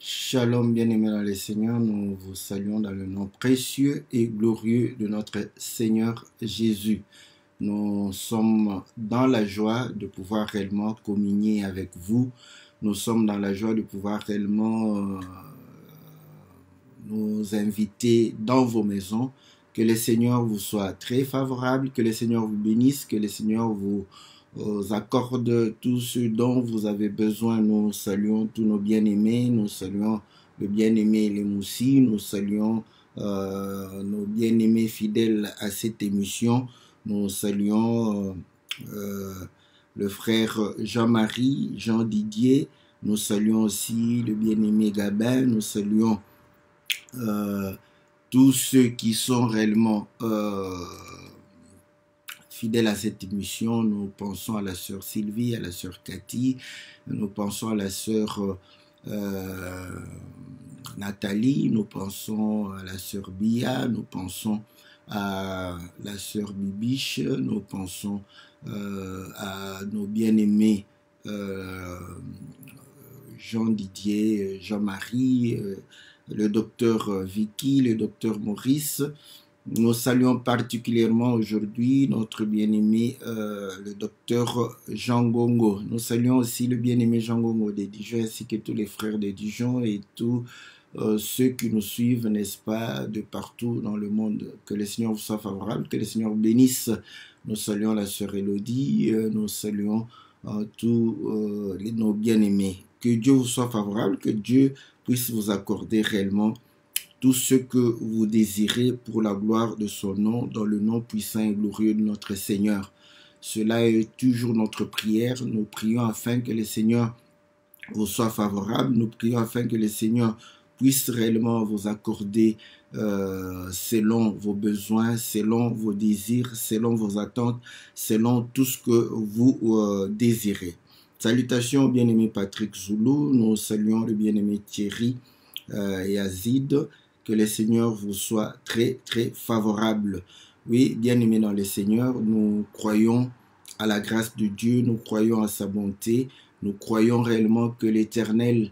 Shalom, bien-aimés dans le Seigneur, nous vous saluons dans le nom précieux et glorieux de notre Seigneur Jésus. Nous sommes dans la joie de pouvoir réellement communier avec vous. Nous sommes dans la joie de pouvoir réellement nous inviter dans vos maisons. Que le Seigneur vous soit très favorable, que le Seigneur vous bénisse, que le Seigneur vous accorde tout ce dont vous avez besoin. Nous saluons tous nos bien-aimés, nous saluons le bien-aimé les Moussi, nous saluons nos bien-aimés fidèles à cette émission. Nous saluons le frère Jean-Marie, Jean-Didier, nous saluons aussi le bien-aimé Gabin, nous saluons tous ceux qui sont réellement fidèles à cette émission. Nous pensons à la sœur Sylvie, à la sœur Cathy, nous pensons à la sœur Nathalie, nous pensons à la sœur Bia, nous pensons à la sœur Bibiche, nous pensons à nos bien-aimés Jean-Didier, Jean-Marie, le docteur Vicky, le docteur Maurice. Nous saluons particulièrement aujourd'hui notre bien-aimé, le docteur Jean Gongo. Nous saluons aussi le bien-aimé Jean Gongo de Dijon, ainsi que tous les frères de Dijon et tous ceux qui nous suivent, n'est-ce pas, de partout dans le monde. Que le Seigneur vous soit favorable, que le Seigneur vous bénisse. Nous saluons la sœur Élodie, nous saluons tous nos bien-aimés. Que Dieu vous soit favorable, que Dieu puisse vous accorder réellement tout ce que vous désirez pour la gloire de son nom, dans le nom puissant et glorieux de notre Seigneur. Cela est toujours notre prière. Nous prions afin que le Seigneur vous soit favorable. Nous prions afin que le Seigneur puisse réellement vous accorder selon vos besoins, selon vos désirs, selon vos attentes, selon tout ce que vous désirez. Salutations au bien-aimé Patrick Zoulou. Nous saluons le bien-aimé Thierry et Azid. Que le Seigneur vous soit très, très favorable. Oui, bien-aimés dans le Seigneur, nous croyons à la grâce de Dieu, nous croyons à sa bonté, nous croyons réellement que l'Éternel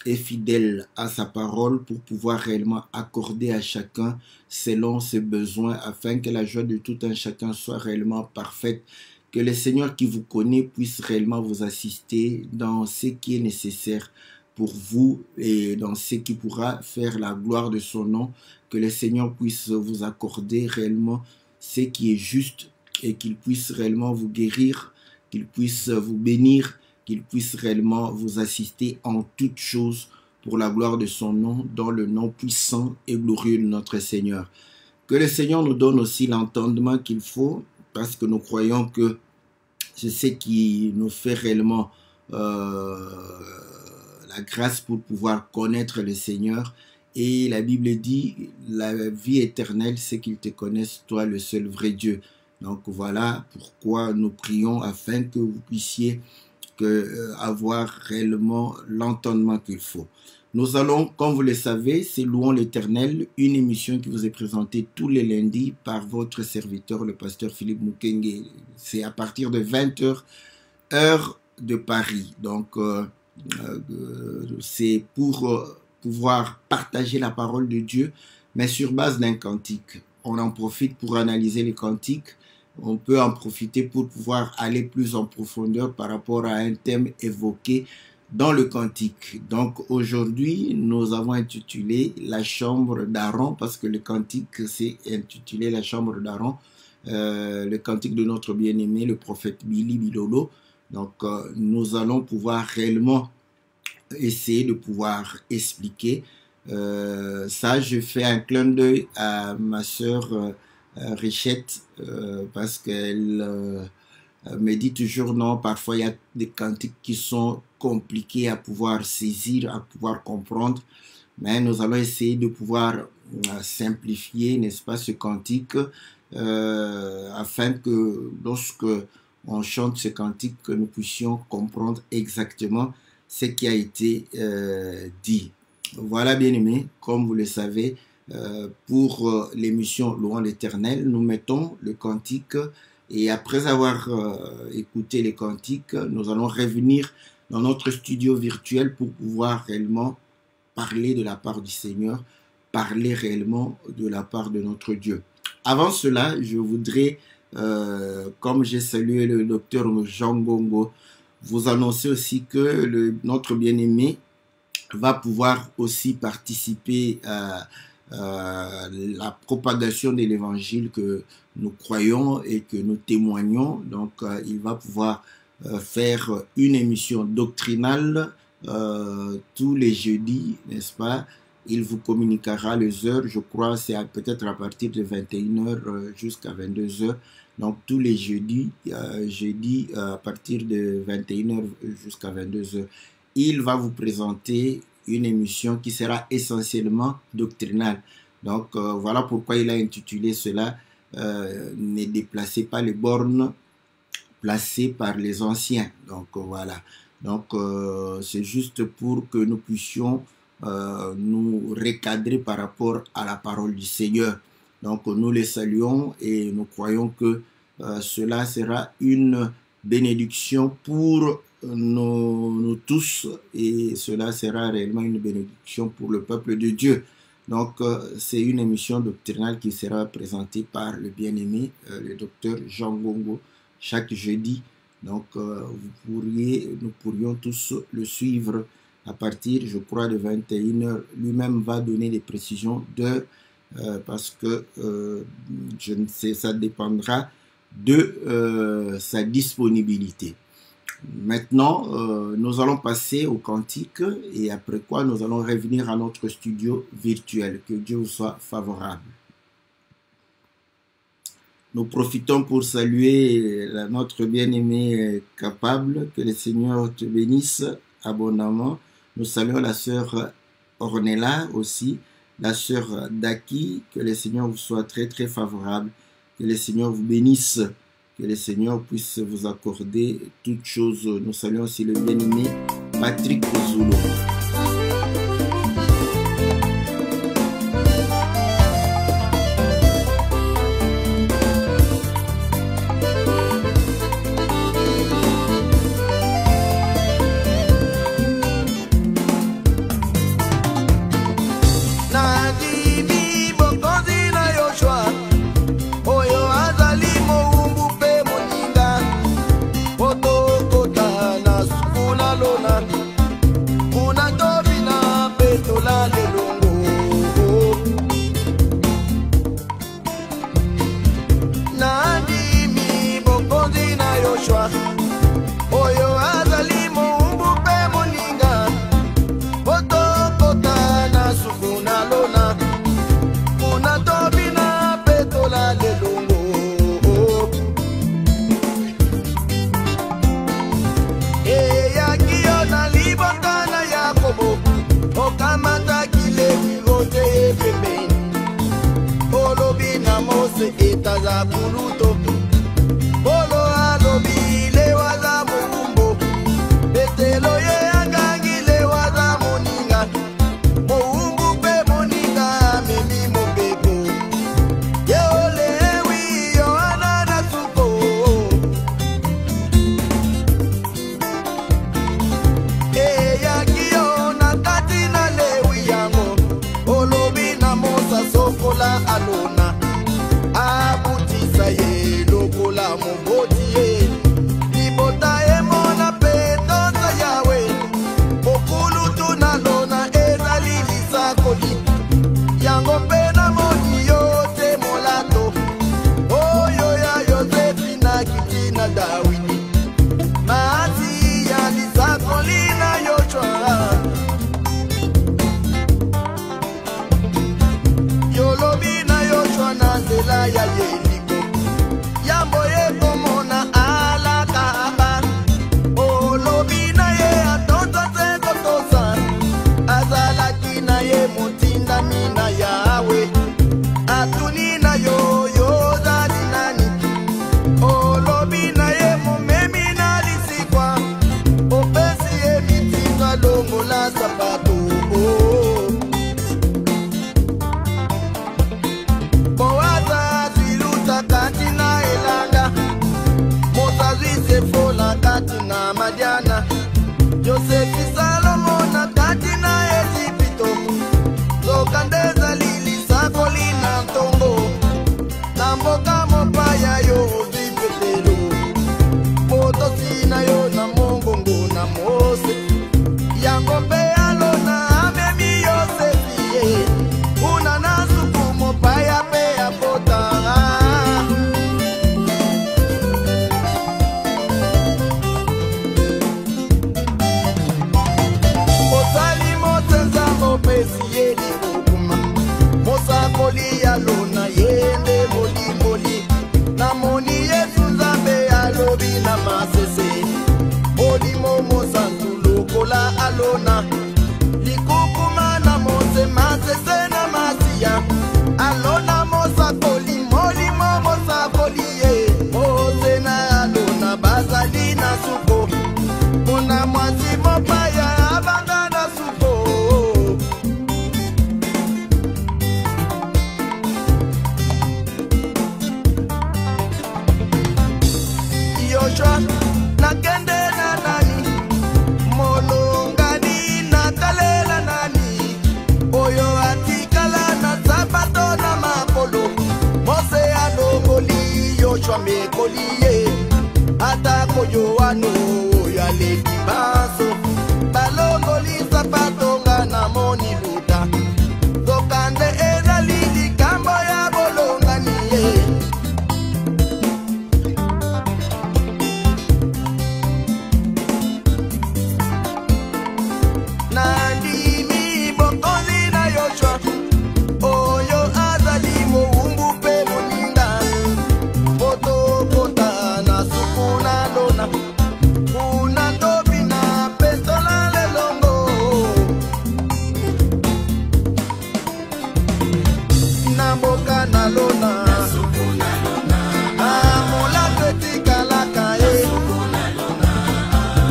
est fidèle à sa parole pour pouvoir réellement accorder à chacun selon ses besoins afin que la joie de tout un chacun soit réellement parfaite. Que le Seigneur qui vous connaît puisse réellement vous assister dans ce qui est nécessaire pour vous et dans ce qui pourra faire la gloire de son nom. Que le Seigneur puisse vous accorder réellement ce qui est juste et qu'il puisse réellement vous guérir, qu'il puisse vous bénir, qu'il puisse réellement vous assister en toutes choses pour la gloire de son nom, dans le nom puissant et glorieux de notre Seigneur. Que le Seigneur nous donne aussi l'entendement qu'il faut, parce que nous croyons que c'est ce qui nous fait réellement la grâce pour pouvoir connaître le Seigneur. Et la Bible dit, la vie éternelle, c'est qu'ils te connaissent, toi, le seul vrai Dieu. Donc voilà pourquoi nous prions afin que vous puissiez avoir réellement l'entendement qu'il faut. Nous allons, comme vous le savez, c'est Louons l'Éternel, une émission qui vous est présentée tous les lundis par votre serviteur, le pasteur Philippe Mukenge. C'est à partir de 20h, heure de Paris. Donc, c'est pour pouvoir partager la parole de Dieu, mais sur base d'un cantique. On en profite pour analyser les cantiques. On peut en profiter pour pouvoir aller plus en profondeur par rapport à un thème évoqué dans le cantique. Donc aujourd'hui, nous avons intitulé la chambre d'Aaron, parce que le cantique c'est intitulé la chambre d'Aaron, le cantique de notre bien-aimé, le prophète Billy Bilolo. Donc nous allons pouvoir réellement essayer de pouvoir expliquer ça. Je fais un clin d'œil à ma sœur Richette, parce qu'elle me dit toujours non, parfois il y a des cantiques qui sont compliqués à pouvoir saisir, à pouvoir comprendre, mais nous allons essayer de pouvoir simplifier, n'est-ce pas, ce cantique afin que lorsque on chante ce cantique, que nous puissions comprendre exactement ce qui a été dit. Voilà, bien aimé, comme vous le savez, pour l'émission Louons l'Éternel, nous mettons le cantique et après avoir écouté les cantiques, nous allons revenir dans notre studio virtuel pour pouvoir réellement parler de la part du Seigneur, parler réellement de la part de notre Dieu. Avant cela, je voudrais, comme j'ai salué le docteur Jean Ngongo, vous annoncer aussi que notre bien-aimé va pouvoir aussi participer à la propagation de l'évangile que nous croyons et que nous témoignons. Donc, il va pouvoir faire une émission doctrinale tous les jeudis, n'est-ce pas? Il vous communiquera les heures, je crois, c'est peut-être à partir de 21h jusqu'à 22h. Donc, tous les jeudis, à partir de 21h jusqu'à 22h, il va vous présenter une émission qui sera essentiellement doctrinale. Donc, voilà pourquoi il a intitulé cela ne déplacez pas les bornes placées par les anciens. Donc, voilà. Donc, c'est juste pour que nous puissions nous recadrer par rapport à la parole du Seigneur. Donc, nous les saluons et nous croyons que cela sera une bénédiction pour nous tous, et cela sera réellement une bénédiction pour le peuple de Dieu. Donc, c'est une émission doctrinale qui sera présentée par le bien-aimé, le docteur Jean Ngongo, chaque jeudi. Donc, nous pourrions tous le suivre à partir, je crois, de 21h. Lui-même va donner des précisions d'heure parce que, je ne sais, ça dépendra de sa disponibilité. Maintenant, nous allons passer au cantique et après quoi, nous allons revenir à notre studio virtuel. Que Dieu vous soit favorable. Nous profitons pour saluer notre bien-aimé capable. Que le Seigneur te bénisse abondamment. Nous saluons la sœur Ornella aussi, la sœur Daki. Que le Seigneur vous soit très très favorable. Que le Seigneur vous bénisse. Que le Seigneur puisse vous accorder toutes choses. Nous saluons aussi le bien-aimé Patrick Zulu. Alona, abutisa ye. boliye ata koyoano ya leki baso balongolisa patonga na moni luta zokande ezali likambo ya bolongani ye nandimi bokonzi na yoshua oyo azali moumbu pe moninga potokota na suku na lona kuna tobi na pesola lelongo na mboka na lona amula tetikalaka ye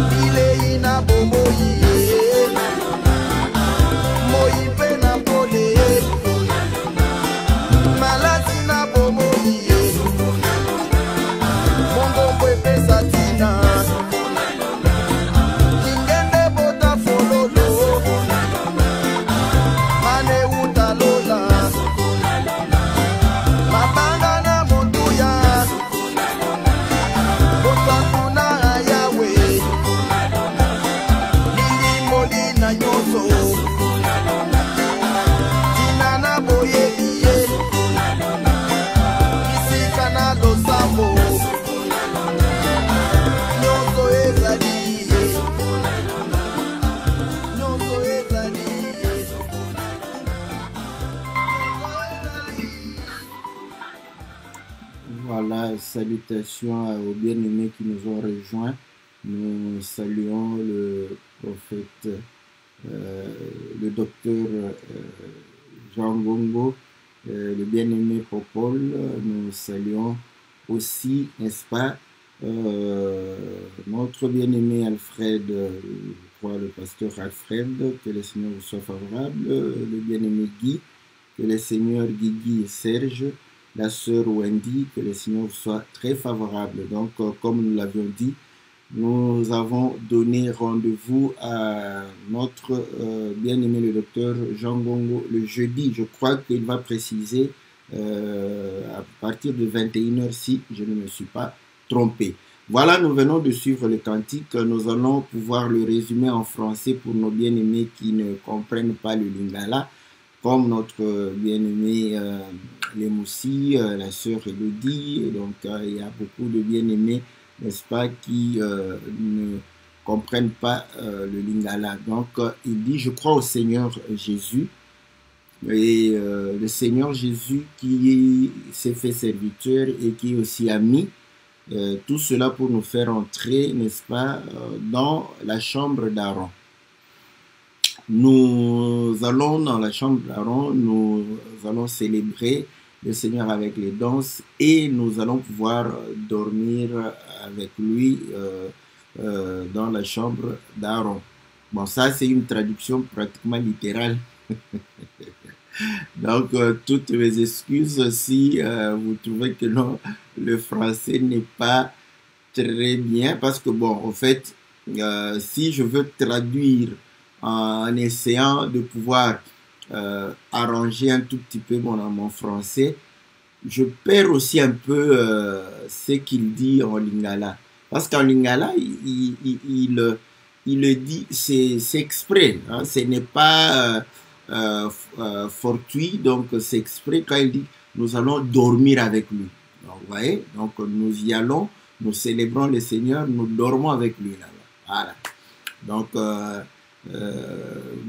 bilei na bomoi Voilà, salutations aux bien-aimés qui nous ont rejoints. Nous saluons le prophète, le docteur Jean Gongo, le bien-aimé Popol. Nous saluons aussi, n'est-ce pas, notre bien-aimé Alfred, je crois le pasteur Alfred, que le Seigneur vous soit favorable, le bien-aimé Guy, que le Seigneur Guigui et Serge, la sœur Wendy, que le Seigneur soit très favorable. Donc, comme nous l'avions dit, nous avons donné rendez-vous à notre bien-aimé le docteur Jean Gongo le jeudi. Je crois qu'il va préciser à partir de 21h si je ne me suis pas trompé. Voilà, nous venons de suivre le cantique. Nous allons pouvoir le résumer en français pour nos bien-aimés qui ne comprennent pas le lingala, comme notre bien-aimé Lemoussi, la sœur Elodie. Donc, il y a beaucoup de bien-aimés, n'est-ce pas, qui ne comprennent pas le lingala. Donc, il dit, je crois au Seigneur Jésus. Et le Seigneur Jésus qui s'est fait serviteur et qui aussi a mis tout cela pour nous faire entrer, n'est-ce pas, dans la chambre d'Aaron. Nous allons dans la chambre d'Aaron, nous allons célébrer le Seigneur avec les danses et nous allons pouvoir dormir avec lui dans la chambre d'Aaron. Bon, ça c'est une traduction pratiquement littérale. Donc, toutes mes excuses si vous trouvez que non, le français n'est pas très bien parce que, bon, en fait, si je veux traduire en essayant de pouvoir arranger un tout petit peu mon français, je perds aussi un peu ce qu'il dit en lingala. Parce qu'en lingala, il le dit, c'est exprès, hein, ce n'est pas fortuit, donc c'est exprès quand il dit nous allons dormir avec lui. Donc, vous voyez, donc nous y allons, nous célébrons le Seigneur, nous dormons avec lui là-bas. Voilà. Donc,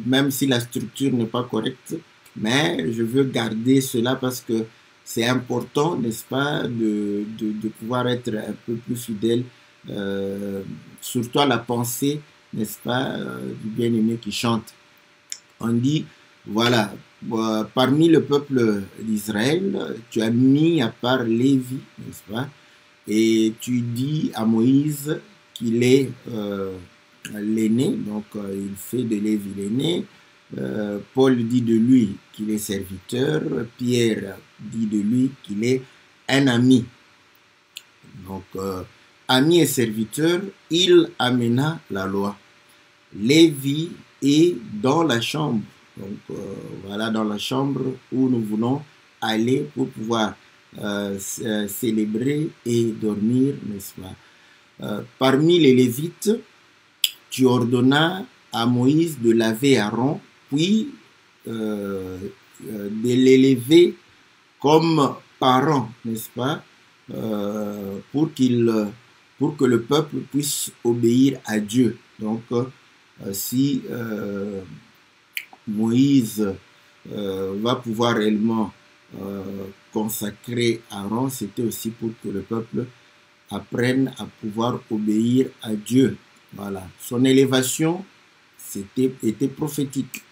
même si la structure n'est pas correcte, mais je veux garder cela parce que c'est important, n'est-ce pas, de pouvoir être un peu plus fidèle, surtout à la pensée, n'est-ce pas, du bien-aimé qui chante. On dit, voilà, parmi le peuple d'Israël, tu as mis à part Lévi, n'est-ce pas, et tu dis à Moïse qu'il est l'aîné, donc il fait de Lévi l'aîné. Paul dit de lui qu'il est serviteur, Pierre dit de lui qu'il est un ami. Donc, ami et serviteur, il amena la loi. Lévi est dans la chambre. Donc, voilà, dans la chambre où nous voulons aller pour pouvoir célébrer et dormir, n'est-ce pas? Parmi les Lévites, tu ordonnas à Moïse de laver Aaron, puis de l'élever comme parent, n'est-ce pas, pour que le peuple puisse obéir à Dieu. Donc, si Moïse va pouvoir réellement consacrer Aaron, c'était aussi pour que le peuple apprenne à pouvoir obéir à Dieu. Voilà. Son élévation était prophétique.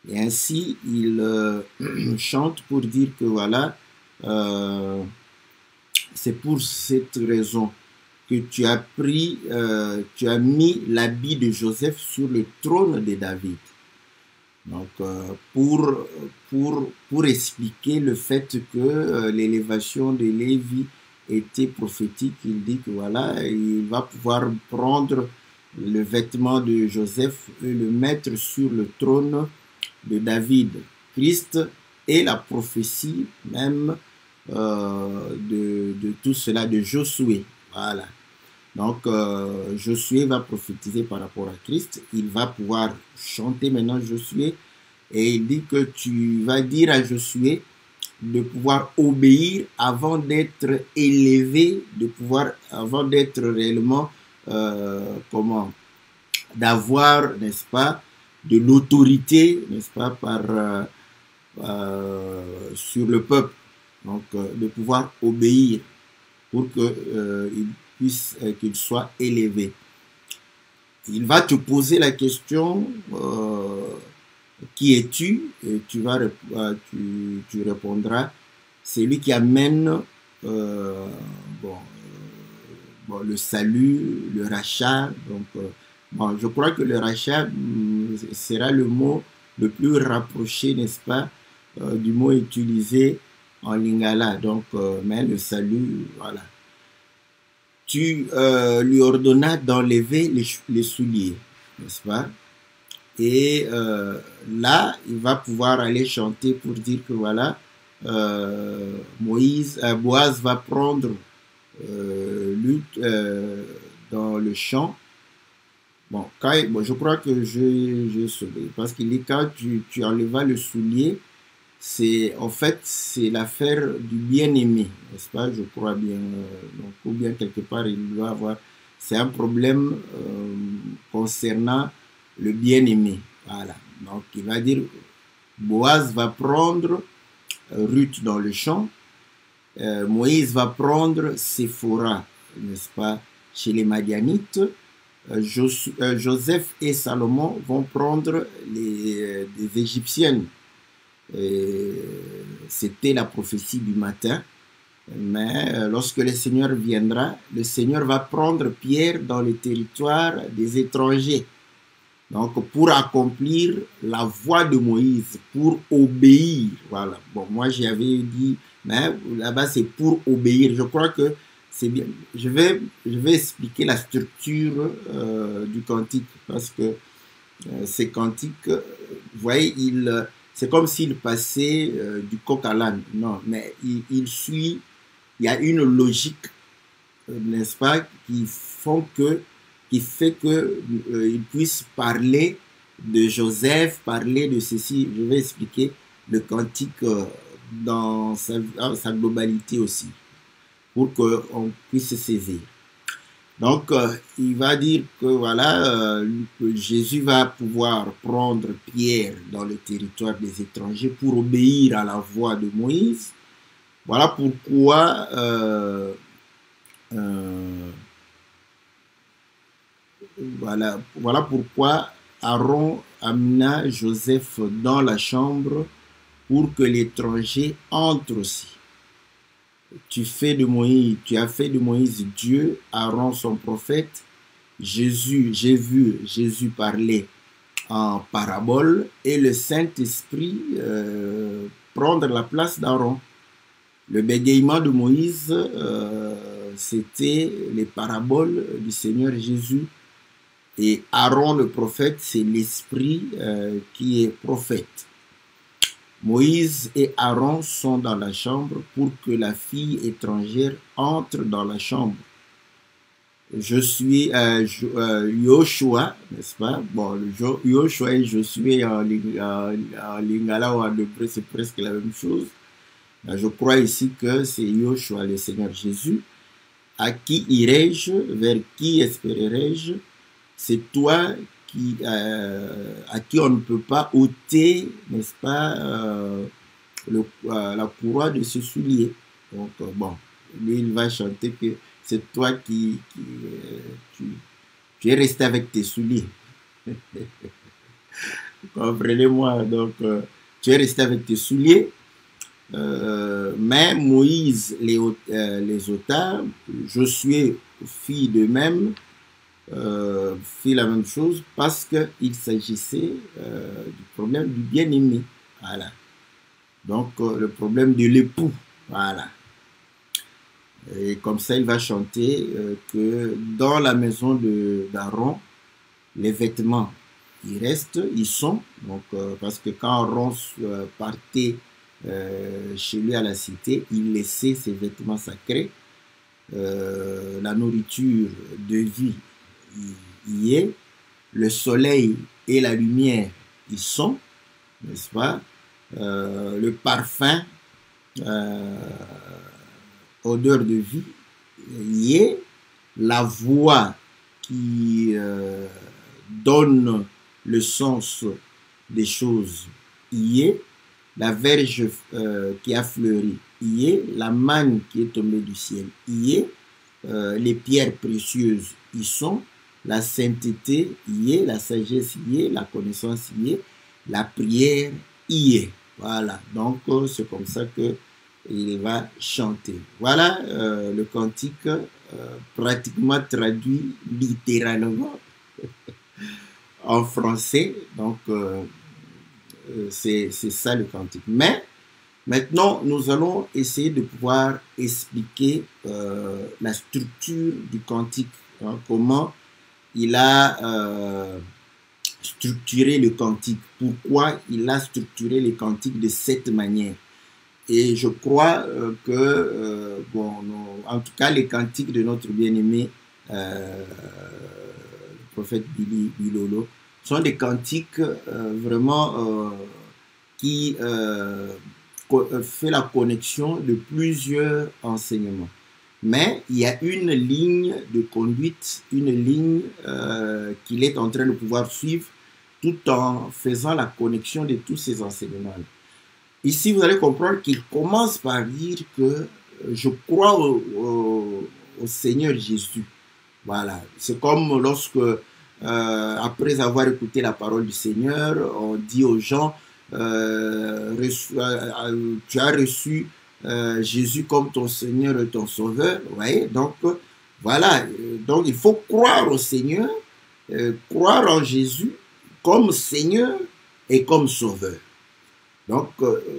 Et ainsi, il chante pour dire que voilà, c'est pour cette raison que tu as mis l'habit de Joseph sur le trône de David. Donc, pour expliquer le fait que l'élévation de Lévi était prophétique, il dit que voilà, il va pouvoir prendre le vêtement de Joseph et le mettre sur le trône de David. Christ est la prophétie même de tout cela, de Josué. Voilà. Donc, Josué va prophétiser par rapport à Christ. Il va pouvoir chanter maintenant Josué. Et il dit que tu vas dire à Josué de pouvoir obéir avant d'être élevé, avant d'être réellement, d'avoir, n'est-ce pas, de l'autorité, n'est-ce pas, sur le peuple. Donc, de pouvoir obéir pour qu'il soit élevé. Il va te poser la question, qui es-tu? Et tu répondras, c'est lui qui amène le salut, le rachat. Donc, je crois que le rachat sera le mot le plus rapproché, n'est-ce pas, du mot utilisé en lingala. Donc, mais le salut, voilà. Tu lui ordonnas d'enlever les souliers, n'est-ce pas? Et là, il va pouvoir aller chanter pour dire que voilà, Boaz va prendre dans le champ. Bon, je crois que j'ai sauvé, parce qu'il dit quand tu enlevas le soulier, en fait, c'est l'affaire du bien-aimé, n'est-ce pas? Je crois bien. Donc, ou bien quelque part, il doit avoir. C'est un problème concernant le bien-aimé. Voilà. Donc, il va dire, Boaz va prendre Ruth dans le champ. Moïse va prendre Séphora, n'est-ce pas, chez les Madianites. Joseph et Salomon vont prendre des Égyptiennes. C'était la prophétie du matin. Mais lorsque le Seigneur viendra, le Seigneur va prendre Pierre dans le territoire des étrangers. Donc, pour accomplir la voie de Moïse, pour obéir. Voilà. Bon, moi, j'avais dit, mais là-bas, c'est pour obéir. Je crois que c'est bien. Je vais expliquer la structure du cantique, parce que ces cantiques, vous voyez, c'est comme s'il passait du coq à l'âne. Non, mais il suit, il y a une logique, n'est-ce pas, qui fait que il puisse parler de Joseph, parler de ceci. Je vais expliquer le cantique dans sa globalité aussi, pour qu'on puisse se saisir. Donc, il va dire que voilà, Jésus va pouvoir prendre Pierre dans le territoire des étrangers pour obéir à la voix de Moïse. Voilà pourquoi voilà pourquoi Aaron amena Joseph dans la chambre pour que l'étranger entre aussi. Tu as fait de Moïse Dieu, Aaron son prophète. J'ai vu Jésus parler en parabole et le Saint-Esprit prendre la place d'Aaron. Le bégaiement de Moïse, c'était les paraboles du Seigneur Jésus. Et Aaron le prophète, c'est l'Esprit qui est prophète. Moïse et Aaron sont dans la chambre pour que la fille étrangère entre dans la chambre. Je suis Yoshua, n'est-ce pas? Bon, Yoshua et Josué en lingala ou en hébreu, c'est presque la même chose. Je crois ici que c'est Yoshua, le Seigneur Jésus. À qui irai-je? Vers qui espérerai-je? C'est toi à qui on ne peut pas ôter, n'est-ce pas, la courroie de ce soulier. Donc, bon, lui, il va chanter que c'est toi tu es resté avec tes souliers. Comprenez-moi, donc, tu es resté avec tes souliers. Mais Moïse les ôta, Josué fit de même, fit la même chose parce qu'il s'agissait du problème du bien-aimé. Voilà. Donc, le problème de l'époux. Voilà. Et comme ça, il va chanter que dans la maison d'Aaron, les vêtements, ils restent, ils sont. Donc, parce que quand Aaron partait chez lui à la cité, il laissait ses vêtements sacrés. La nourriture de vie y est. Le soleil et la lumière y sont, n'est-ce pas? Le parfum, odeur de vie y est. La voix qui donne le sens des choses y est. La verge qui a fleuri y est. La manne qui est tombée du ciel y est. Les pierres précieuses y sont. La sainteté y est. La sagesse y est. La connaissance y est. La prière y est. Voilà, donc c'est comme ça que il va chanter. Voilà le cantique pratiquement traduit littéralement en français. Donc c'est ça le cantique. Mais maintenant, nous allons essayer de pouvoir expliquer la structure du cantique, hein, comment il a structuré le cantique, pourquoi il a structuré le cantique de cette manière. Et je crois que, bon, en tout cas, les cantiques de notre bien-aimé le prophète Bilolo sont des cantiques vraiment qui fait la connexion de plusieurs enseignements. Mais il y a une ligne de conduite, une ligne qu'il est en train de pouvoir suivre tout en faisant la connexion de tous ces enseignements. Ici, vous allez comprendre qu'il commence par dire que je crois au Seigneur Jésus. Voilà, c'est comme lorsque, après avoir écouté la parole du Seigneur, on dit aux gens, tu as reçu Jésus comme ton Seigneur et ton Sauveur. Vous voyez, donc voilà, donc il faut croire au Seigneur, croire en Jésus comme Seigneur et comme Sauveur. Donc,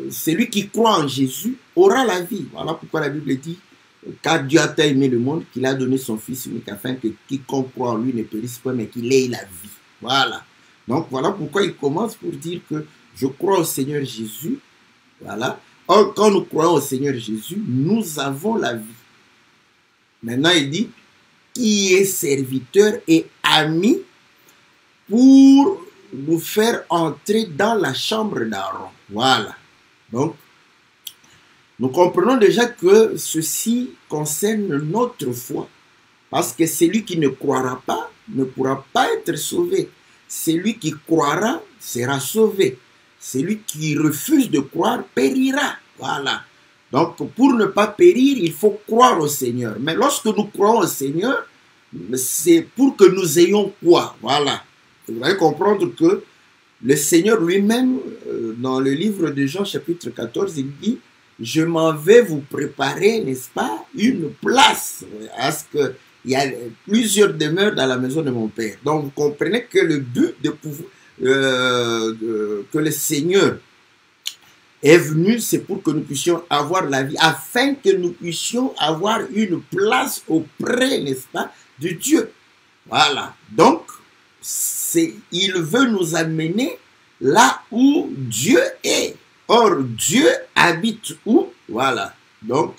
celui qui croit en Jésus aura la vie. Voilà pourquoi la Bible dit, car Dieu a tant aimé le monde qu'il a donné son Fils unique afin que quiconque croit en lui ne périsse pas, mais qu'il ait la vie. Voilà. Donc, voilà pourquoi il commence pour dire que je crois au Seigneur Jésus. Voilà. Or, quand nous croyons au Seigneur Jésus, nous avons la vie. Maintenant, il dit, qui est serviteur et ami pour nous faire entrer dans la chambre d'Aaron. Voilà. Donc, nous comprenons déjà que ceci concerne notre foi. Parce que celui qui ne croira pas ne pourra pas être sauvé. Celui qui croira sera sauvé. Celui qui refuse de croire périra. Voilà. Donc, pour ne pas périr, il faut croire au Seigneur. Mais lorsque nous croyons au Seigneur, c'est pour que nous ayons quoi? Voilà. Vous allez comprendre que le Seigneur lui-même, dans le livre de Jean chapitre 14, il dit, je m'en vais vous préparer, n'est-ce pas, une place, parce qu'il y a plusieurs demeures dans la maison de mon Père. Donc vous comprenez que le but de pouvoir, que le Seigneur est venu, c'est pour que nous puissions avoir la vie, afin que nous puissions avoir une place auprès, n'est-ce pas, de Dieu. Voilà. Donc, il veut nous amener là où Dieu est. Or, Dieu habite où? Voilà. Donc,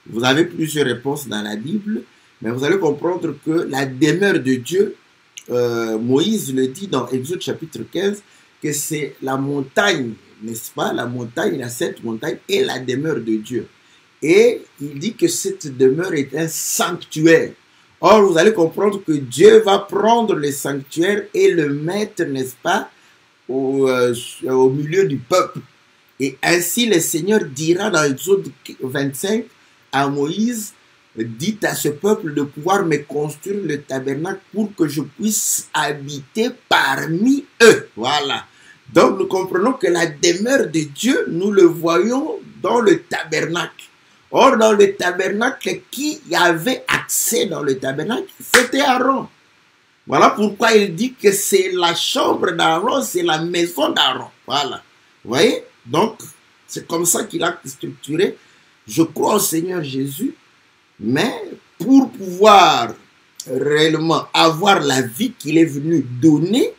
vous avez plusieurs réponses dans la Bible, mais vous allez comprendre que la demeure de Dieu, Moïse le dit dans Exode chapitre 15, que c'est la montagne, n'est-ce pas? La montagne, la sainte montagne est la demeure de Dieu. Et il dit que cette demeure est un sanctuaire. Or, vous allez comprendre que Dieu va prendre le sanctuaire et le mettre, n'est-ce pas, au milieu du peuple. Et ainsi, le Seigneur dira dans Exode 25 à Moïse, dites à ce peuple de pouvoir me construire le tabernacle pour que je puisse habiter parmi eux. Voilà. Donc, nous comprenons que la demeure de Dieu, nous le voyons dans le tabernacle. Or, dans le tabernacle, qui avait accès dans le tabernacle? C'était Aaron. Voilà pourquoi il dit que c'est la chambre d'Aaron, c'est la maison d'Aaron. Voilà. Vous voyez? Donc, c'est comme ça qu'il a structuré. Je crois au Seigneur Jésus, mais pour pouvoir réellement avoir la vie qu'il est venu donner,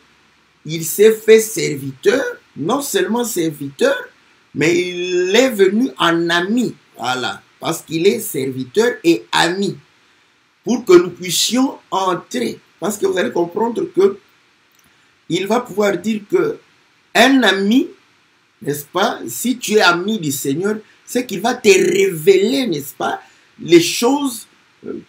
il s'est fait serviteur, non seulement serviteur, mais il est venu en ami. Voilà, parce qu'il est serviteur et ami, pour que nous puissions entrer. Parce que vous allez comprendre que il va pouvoir dire que un ami, n'est-ce pas, si tu es ami du Seigneur, c'est qu'il va te révéler, n'est-ce pas, les choses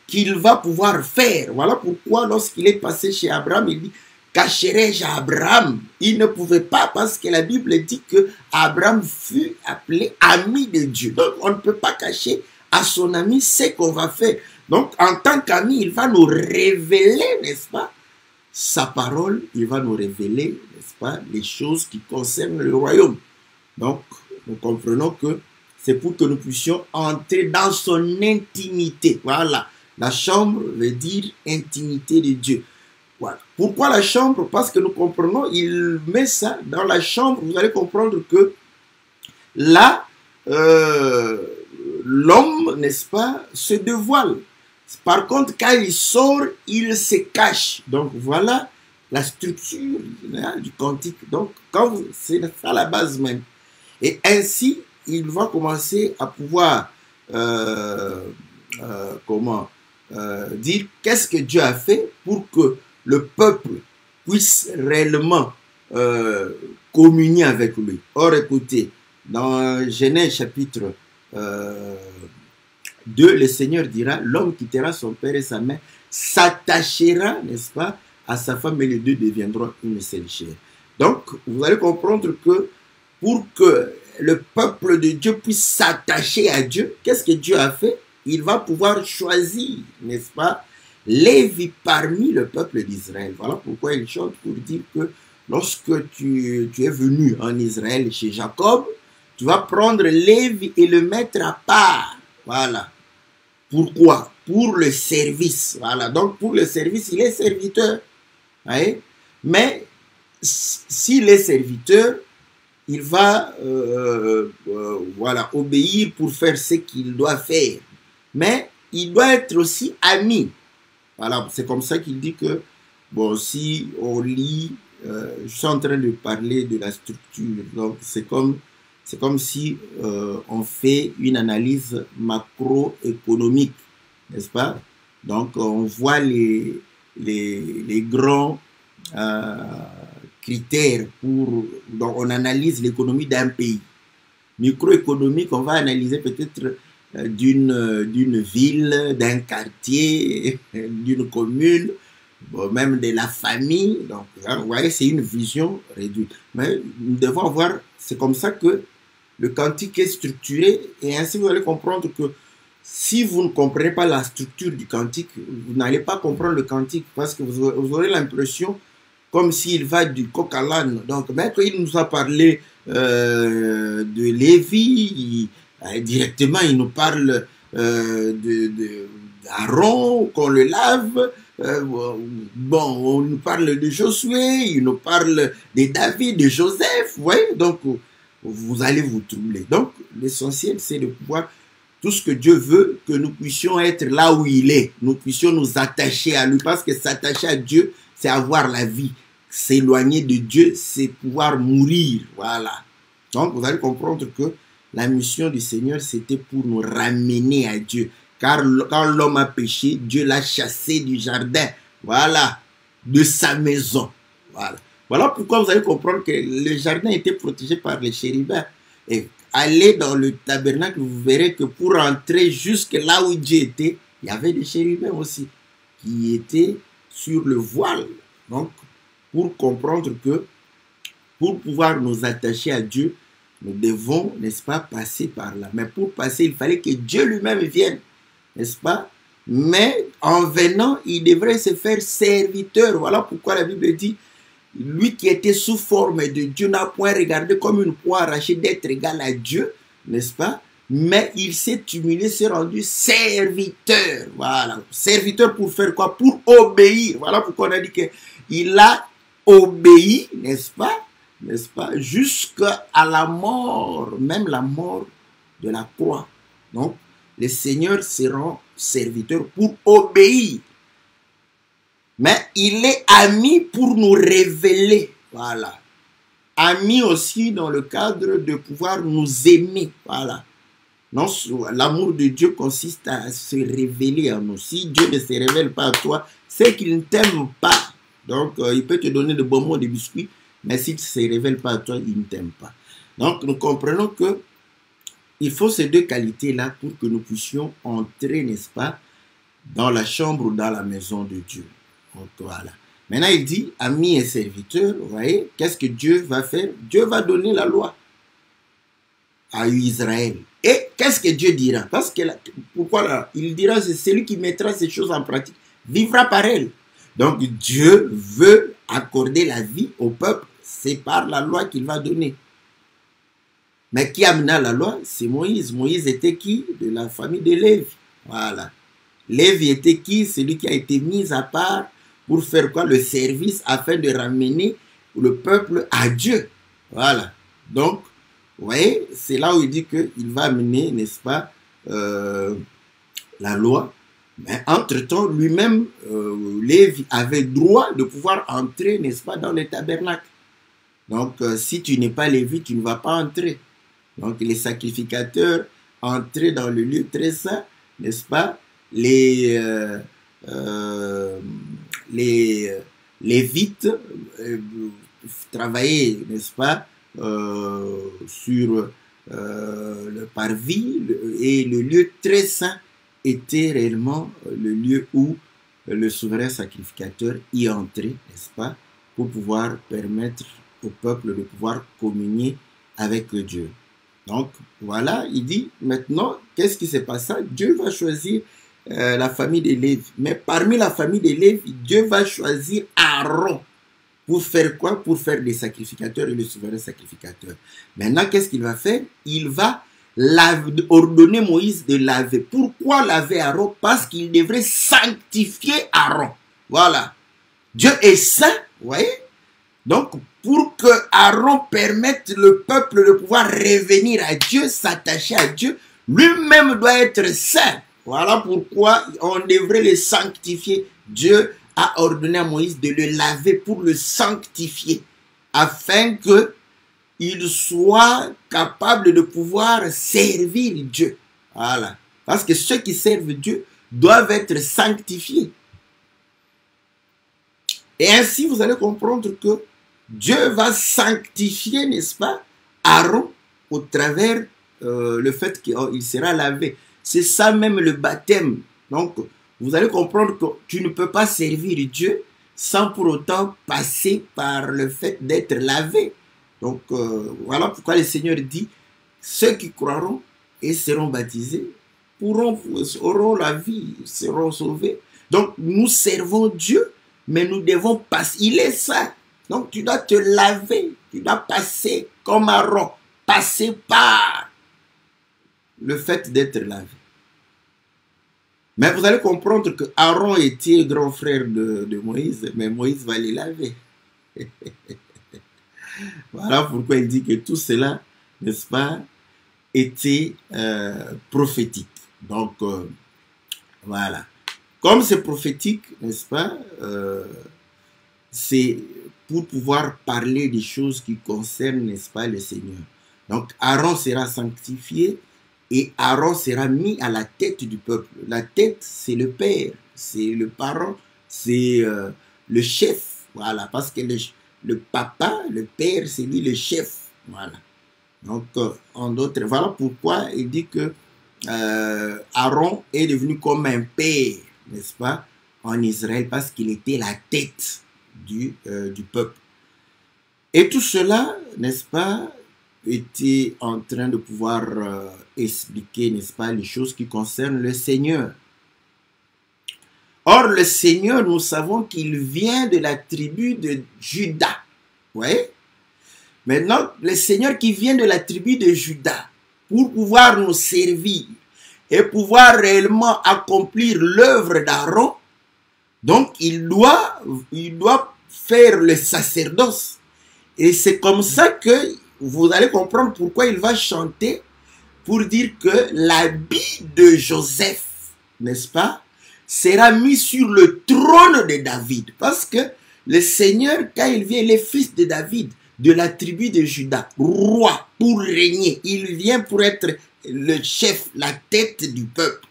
qu'il va pouvoir faire. Voilà pourquoi lorsqu'il est passé chez Abraham, il dit, cacherai-je à Abraham? Il ne pouvait pas, parce que la Bible dit que Abraham fut appelé ami de Dieu. Donc on ne peut pas cacher à son ami ce qu'on va faire. Donc en tant qu'ami, il va nous révéler, n'est-ce pas, sa parole, il va nous révéler, n'est-ce pas, les choses qui concernent le royaume. Donc nous comprenons que c'est pour que nous puissions entrer dans son intimité. Voilà, la chambre veut dire intimité de Dieu. Voilà. Pourquoi la chambre? Parce que nous comprenons, il met ça dans la chambre. Vous allez comprendre que là, l'homme, n'est-ce pas, se dévoile. Par contre, quand il sort, il se cache. Donc voilà la structure du cantique. Donc c'est ça la base même. Et ainsi, il va commencer à pouvoir dire qu'est-ce que Dieu a fait pour que le peuple puisse réellement communier avec lui. Or, écoutez, dans Genèse chapitre 2, le Seigneur dira, l'homme quittera son père et sa mère, s'attachera, n'est-ce pas, à sa femme et les deux deviendront une seule chair. Donc, vous allez comprendre que pour que le peuple de Dieu puisse s'attacher à Dieu, qu'est-ce que Dieu a fait? Il va pouvoir choisir, n'est-ce pas, Lévi parmi le peuple d'Israël. Voilà pourquoi il chante pour dire que lorsque tu es venu en Israël chez Jacob, tu vas prendre Lévi et le mettre à part. Voilà. Pourquoi? Pour le service. Voilà. Donc pour le service, il est serviteur. Voyez? Mais s'il est serviteur, il va voilà, obéir pour faire ce qu'il doit faire. Mais il doit être aussi ami. Voilà, c'est comme ça qu'il dit que, bon, si on lit, je suis en train de parler de la structure, donc c'est comme si on fait une analyse macroéconomique, n'est-ce pas? Donc on voit les grands critères donc on analyse l'économie d'un pays. Microéconomique, on va analyser peut-être d'une ville, d'un quartier, d'une commune, bon, même de la famille. Donc, vous voyez, c'est une vision réduite. Mais nous devons voir, c'est comme ça que le cantique est structuré, et ainsi vous allez comprendre que si vous ne comprenez pas la structure du cantique, vous n'allez pas comprendre le cantique, parce que vous aurez l'impression comme s'il va du coq à l'âne. Donc, même quand il nous a parlé de Lévi, directement, il nous parle d'Aaron, qu'on le lave. Bon, on nous parle de Josué, il nous parle de David, de Joseph. Vous voyez, donc vous allez vous troubler. Donc, l'essentiel, c'est de pouvoir, tout ce que Dieu veut, que nous puissions être là où il est. Nous puissions nous attacher à lui, parce que s'attacher à Dieu, c'est avoir la vie. S'éloigner de Dieu, c'est pouvoir mourir. Voilà. Donc, vous allez comprendre que la mission du Seigneur, c'était pour nous ramener à Dieu. Car quand l'homme a péché, Dieu l'a chassé du jardin. Voilà. De sa maison. Voilà. Voilà pourquoi vous allez comprendre que le jardin était protégé par les chérubins. Et allez dans le tabernacle, vous verrez que pour entrer jusque là où Dieu était, il y avait des chérubins aussi qui étaient sur le voile. Donc, pour comprendre que pour pouvoir nous attacher à Dieu, nous devons, n'est-ce pas, passer par là. Mais pour passer, il fallait que Dieu lui-même vienne, n'est-ce pas? Mais en venant, il devrait se faire serviteur. Voilà pourquoi la Bible dit, lui qui était sous forme de Dieu n'a point regardé comme une proie arrachée d'être égal à Dieu, n'est-ce pas? Mais il s'est humilié, s'est rendu serviteur. Voilà. Serviteur pour faire quoi? Pour obéir. Voilà pourquoi on a dit qu'il a obéi, n'est-ce pas? N'est-ce pas? Jusqu'à la mort, même la mort de la croix. Donc, le Seigneur se rend serviteur pour obéir. Mais il est ami pour nous révéler. Voilà. Ami aussi dans le cadre de pouvoir nous aimer. Voilà. Non, l'amour de Dieu consiste à se révéler en nous. Si Dieu ne se révèle pas à toi, c'est qu'il ne t'aime pas. Donc, il peut te donner de bonbons, des biscuits, mais s'il ne se révèle pas à toi, il ne t'aime pas. Donc, nous comprenons que il faut ces deux qualités-là pour que nous puissions entrer, n'est-ce pas, dans la chambre ou dans la maison de Dieu. Donc, voilà. Maintenant, il dit, amis et serviteurs, vous voyez, qu'est-ce que Dieu va faire? Dieu va donner la loi à Israël. Et qu'est-ce que Dieu dira? Parce que pourquoi là? Il dira, c'est celui qui mettra ces choses en pratique, vivra par elles. Donc, Dieu veut accorder la vie au peuple, c'est par la loi qu'il va donner. Mais qui amena la loi? C'est Moïse. Moïse était qui? De la famille de Lévi. Voilà. Lévi était qui? Celui qui a été mis à part pour faire quoi? Le service afin de ramener le peuple à Dieu. Voilà. Donc, vous voyez, c'est là où il dit qu'il va amener, n'est-ce pas, la loi. Mais entre-temps, lui-même, Lévi avait droit de pouvoir entrer, n'est-ce pas, dans le tabernacle. Donc, si tu n'es pas Lévi, tu ne vas pas entrer. Donc, les sacrificateurs entraient dans le lieu très saint, n'est-ce pas? Les Lévites travaillaient, n'est-ce pas, sur le parvis, et le lieu très saint était réellement le lieu où le souverain sacrificateur y entrait, n'est-ce pas, pour pouvoir permettre au peuple de pouvoir communier avec Dieu. Donc, voilà, il dit, maintenant, qu'est-ce qui s'est passé? Dieu va choisir la famille de Lévi. Mais parmi la famille de Lévi, Dieu va choisir Aaron. Pour faire quoi? Pour faire des sacrificateurs et le souverain sacrificateur. Maintenant, qu'est-ce qu'il va faire? Il va ordonner Moïse de laver. Pourquoi laver Aaron? Parce qu'il devrait sanctifier Aaron. Voilà. Dieu est saint, vous voyez? Donc, pour que Aaron permette le peuple de pouvoir revenir à Dieu, s'attacher à Dieu, lui-même doit être saint. Voilà pourquoi on devrait le sanctifier. Dieu a ordonné à Moïse de le laver pour le sanctifier, afin qu'il soit capable de pouvoir servir Dieu. Voilà. Parce que ceux qui servent Dieu doivent être sanctifiés. Et ainsi, vous allez comprendre que Dieu va sanctifier, n'est-ce pas, Aaron au travers le fait qu'il sera lavé. C'est ça même le baptême. Donc, vous allez comprendre que tu ne peux pas servir Dieu sans pour autant passer par le fait d'être lavé. Donc, voilà pourquoi le Seigneur dit, ceux qui croiront et seront baptisés auront la vie, seront sauvés. Donc, nous servons Dieu, mais nous devons passer. Il est saint. Donc, tu dois te laver, tu dois passer comme Aaron, passer par le fait d'être lavé. Mais vous allez comprendre que Aaron était grand frère de Moïse, mais Moïse va les laver. Voilà pourquoi il dit que tout cela, n'est-ce pas, était prophétique. Donc, voilà. Comme c'est prophétique, n'est-ce pas, c'est pour pouvoir parler des choses qui concernent, n'est-ce pas, le Seigneur. Donc Aaron sera sanctifié et Aaron sera mis à la tête du peuple. La tête, c'est le père, c'est le parent, c'est le chef. Voilà, parce que le papa, le père, c'est lui le chef. Voilà. Donc, en d'autres, voilà pourquoi il dit que Aaron est devenu comme un père, n'est-ce pas, en Israël, parce qu'il était la tête du peuple. Et tout cela, n'est-ce pas, était en train de pouvoir expliquer, n'est-ce pas, les choses qui concernent le Seigneur. Or, le Seigneur, nous savons qu'il vient de la tribu de Juda. Vous voyez? Maintenant, le Seigneur qui vient de la tribu de Juda, pour pouvoir nous servir et pouvoir réellement accomplir l'œuvre d'Aaron, donc il doit faire le sacerdoce. Et c'est comme ça que vous allez comprendre pourquoi il va chanter pour dire que l'habit de Joseph, n'est-ce pas, sera mis sur le trône de David. Parce que le Seigneur, quand il vient, les fils de David, de la tribu de Juda, roi pour régner, il vient pour être le chef, la tête du peuple.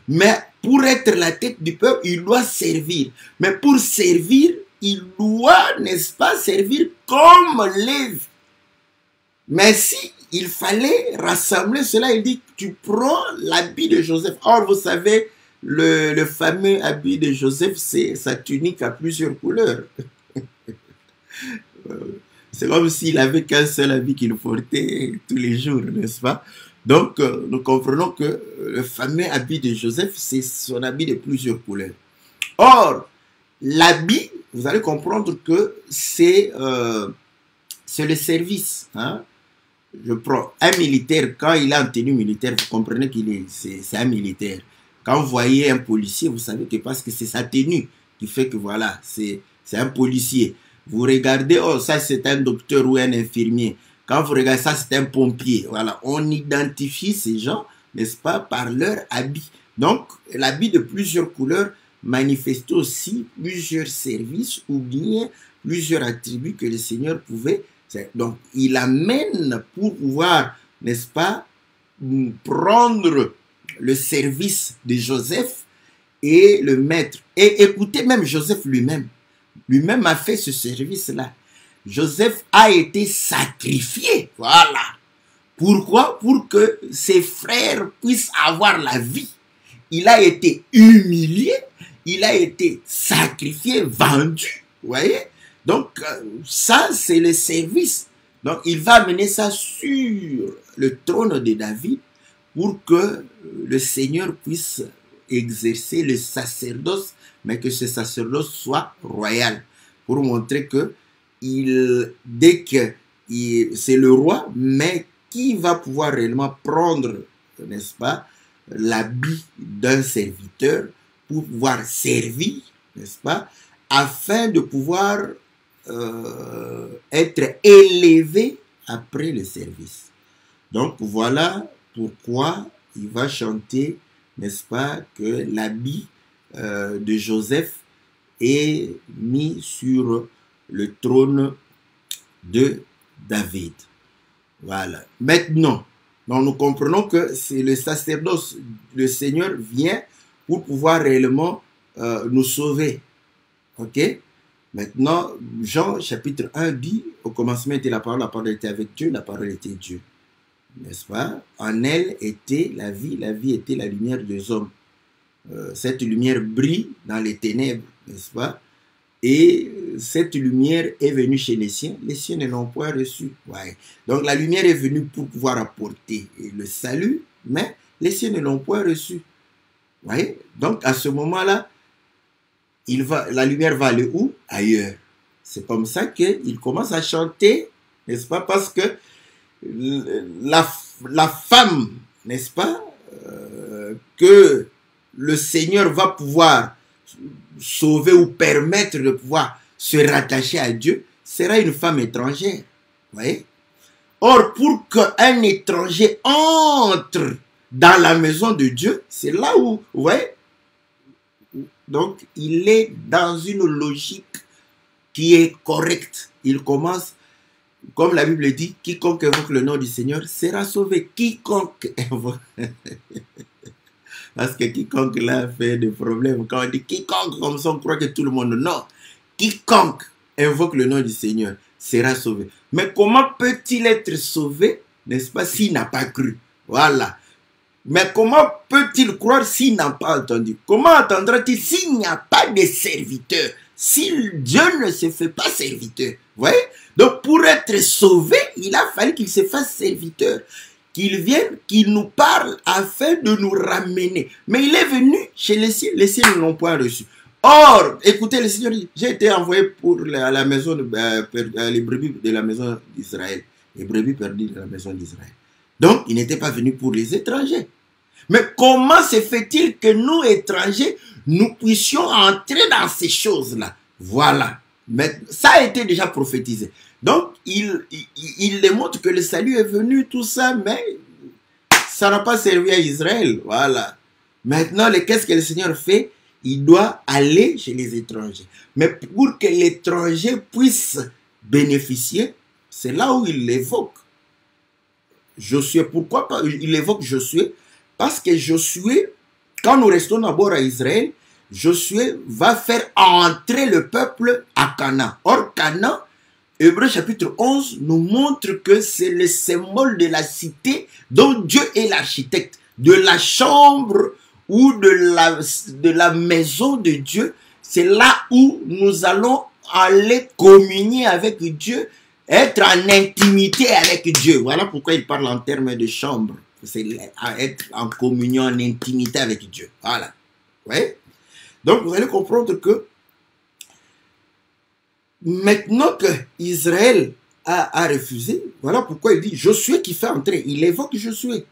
Mais pour être la tête du peuple, il doit servir. Mais pour servir, il doit, n'est-ce pas, servir comme Lévi. Mais si il fallait rassembler cela, il dit, tu prends l'habit de Joseph. Or, vous savez, le fameux habit de Joseph, c'est sa tunique à plusieurs couleurs. C'est comme s'il avait qu'un seul habit qu'il portait tous les jours, n'est-ce pas? Donc, nous comprenons que le fameux habit de Joseph, c'est son habit de plusieurs couleurs. Or, l'habit, vous allez comprendre que c'est le service. Hein? Je prends un militaire, quand il a une tenue militaire, vous comprenez c'est un militaire. Quand vous voyez un policier, vous savez que parce que c'est sa tenue qui fait que voilà, c'est un policier. Vous regardez, oh ça c'est un docteur ou un infirmier. Quand vous regardez ça, c'est un pompier. Voilà, on identifie ces gens, n'est-ce pas, par leur habit. Donc, l'habit de plusieurs couleurs manifeste aussi plusieurs services ou bien plusieurs attributs que le Seigneur pouvait. Donc, il amène pour pouvoir, n'est-ce pas, prendre le service de Joseph et le mettre. Et écoutez, même Joseph lui-même a fait ce service-là. Joseph a été sacrifié. Voilà. Pourquoi? Pour que ses frères puissent avoir la vie. Il a été humilié, il a été sacrifié, vendu. Vous voyez? Donc, ça, c'est le service. Donc, il va amener ça sur le trône de David pour que le Seigneur puisse exercer le sacerdoce, mais que ce sacerdoce soit royal. Pour montrer que dès que c'est le roi, mais qui va pouvoir réellement prendre, n'est-ce pas, l'habit d'un serviteur pour pouvoir servir, n'est-ce pas, afin de pouvoir être élevé après le service. Donc voilà pourquoi il va chanter, n'est-ce pas, que l'habit de Joseph est mis sur le trône de David. Voilà. Maintenant, donc nous comprenons que c'est le sacerdoce, le Seigneur vient pour pouvoir réellement nous sauver. Ok? Maintenant, Jean chapitre 1 dit, au commencement était la parole était avec Dieu, la parole était Dieu. N'est-ce pas? En elle était la vie était la lumière des hommes. Cette lumière brille dans les ténèbres, n'est-ce pas? Et cette lumière est venue chez les siens ne l'ont point reçue. Ouais. Donc la lumière est venue pour pouvoir apporter le salut, mais les siens ne l'ont point reçu. Ouais. Donc à ce moment-là, la lumière va aller où? Ailleurs. C'est comme ça qu'il commence à chanter, n'est-ce pas? Parce que la femme, n'est-ce pas, que le Seigneur va pouvoir sauver ou permettre de pouvoir se rattacher à Dieu, sera une femme étrangère. Vous voyez? Or, pour qu'un étranger entre dans la maison de Dieu, c'est là où, vous voyez? Donc, il est dans une logique qui est correcte. Il commence Comme la Bible dit, quiconque invoque le nom du Seigneur sera sauvé. Quiconque invoque. Parce que quiconque là fait des problèmes. Quand on dit quiconque, comme ça on croit que tout le monde. Non. Quiconque invoque le nom du Seigneur sera sauvé. Mais comment peut-il être sauvé, n'est-ce pas, s'il n'a pas cru? Voilà. Mais comment peut-il croire s'il n'a pas entendu? Comment entendra-t-il s'il n'y a pas de serviteur? Si Dieu ne se fait pas serviteur. Vous voyez? Donc pour être sauvé, il a fallu qu'il se fasse serviteur. Qu'il vienne, qu'il nous parle afin de nous ramener. Mais il est venu chez les siens ne l'ont point reçu. Or, écoutez, le Seigneur dit, j'ai été envoyé pour la maison, les brebis de la maison d'Israël. Les brebis perdues de la maison d'Israël. Donc, il n'était pas venu pour les étrangers. Mais comment se fait-il que nous, étrangers, nous puissions entrer dans ces choses-là? Voilà. Mais ça a été déjà prophétisé. Donc, il démontre que le salut est venu, tout ça, mais ça n'a pas servi à Israël. Voilà. Maintenant, qu'est-ce que le Seigneur fait? Il doit aller chez les étrangers. Mais pour que l'étranger puisse bénéficier, c'est là où il l'évoque. Josué, pourquoi pas? Il évoque Josué parce que Josué, quand nous restons d'abord à Israël, Josué va faire entrer le peuple à Canaan. Or, Canaan, Hébreux chapitre 11 nous montre que c'est le symbole de la cité dont Dieu est l'architecte, de la chambre ou de la maison de Dieu. C'est là où nous allons aller communier avec Dieu, être en intimité avec Dieu. Voilà pourquoi il parle en termes de chambre. C'est être en communion, en intimité avec Dieu. Voilà. Ouais. Donc vous allez comprendre que maintenant que Israël a refusé, voilà pourquoi il dit Josué qui fait entrer. Il évoque Josué.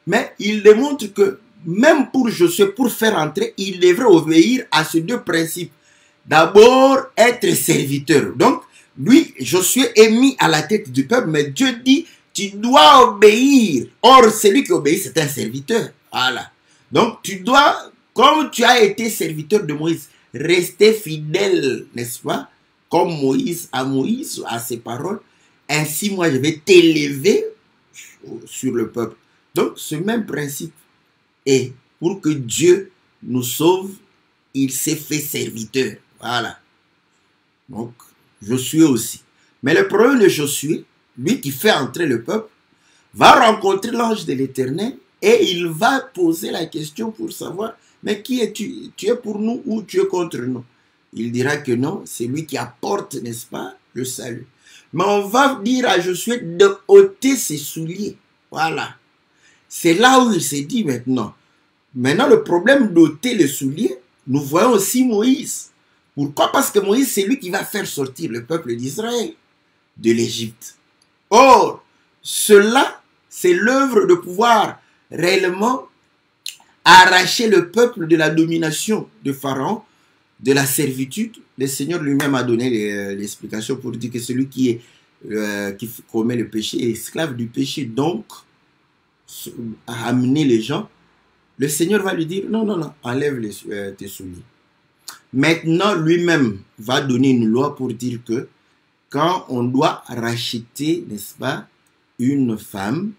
Mais il démontre que même pour Josué, pour faire entrer, il devrait obéir à ces deux principes. D'abord, être serviteur. Donc, lui, Josué est mis à la tête du peuple, mais Dieu dit, tu dois obéir. Or, celui qui obéit, c'est un serviteur. Voilà. Donc, tu dois, comme tu as été serviteur de Moïse, rester fidèle, n'est-ce pas? Comme Moïse, à ses paroles. Ainsi, moi, je vais t'élever sur le peuple. Donc, ce même principe. Et pour que Dieu nous sauve, il s'est fait serviteur. Voilà. Donc, Josué aussi. Mais le problème de Josué, lui qui fait entrer le peuple, va rencontrer l'ange de l'Éternel et il va poser la question pour savoir, mais qui es-tu? Tu es pour nous ou tu es contre nous? Il dira que non, c'est lui qui apporte, n'est-ce pas, le salut. Mais on va dire à Josué de ôter ses souliers. Voilà. C'est là où il s'est dit maintenant. Maintenant, le problème d'ôter les souliers, nous voyons aussi Moïse. Pourquoi? Parce que Moïse, c'est lui qui va faire sortir le peuple d'Israël de l'Égypte. Or, cela, c'est l'œuvre de pouvoir réellement arracher le peuple de la domination de Pharaon, de la servitude. Le Seigneur lui-même a donné l'explication pour dire que celui qui commet le péché est esclave du péché. Donc, à amener les gens, le Seigneur va lui dire, non, non, non, enlève tes souliers. Maintenant, lui-même va donner une loi pour dire que quand on doit racheter, n'est-ce pas, une femme,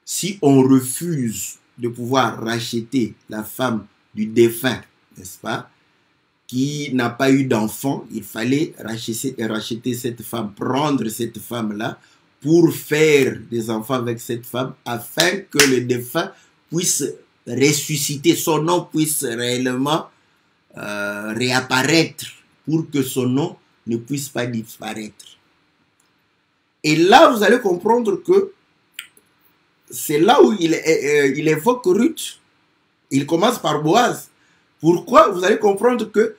si on refuse de pouvoir racheter la femme du défunt, n'est-ce pas, qui n'a pas eu d'enfant, il fallait racheter cette femme, prendre cette femme-là pour faire des enfants avec cette femme afin que le défunt puisse ressusciter, son nom puisse réellement réapparaître pour que son nom ne puisse pas disparaître. Et là, vous allez comprendre que c'est là où il évoque Ruth. Il commence par Boaz. Pourquoi? Vous allez comprendre que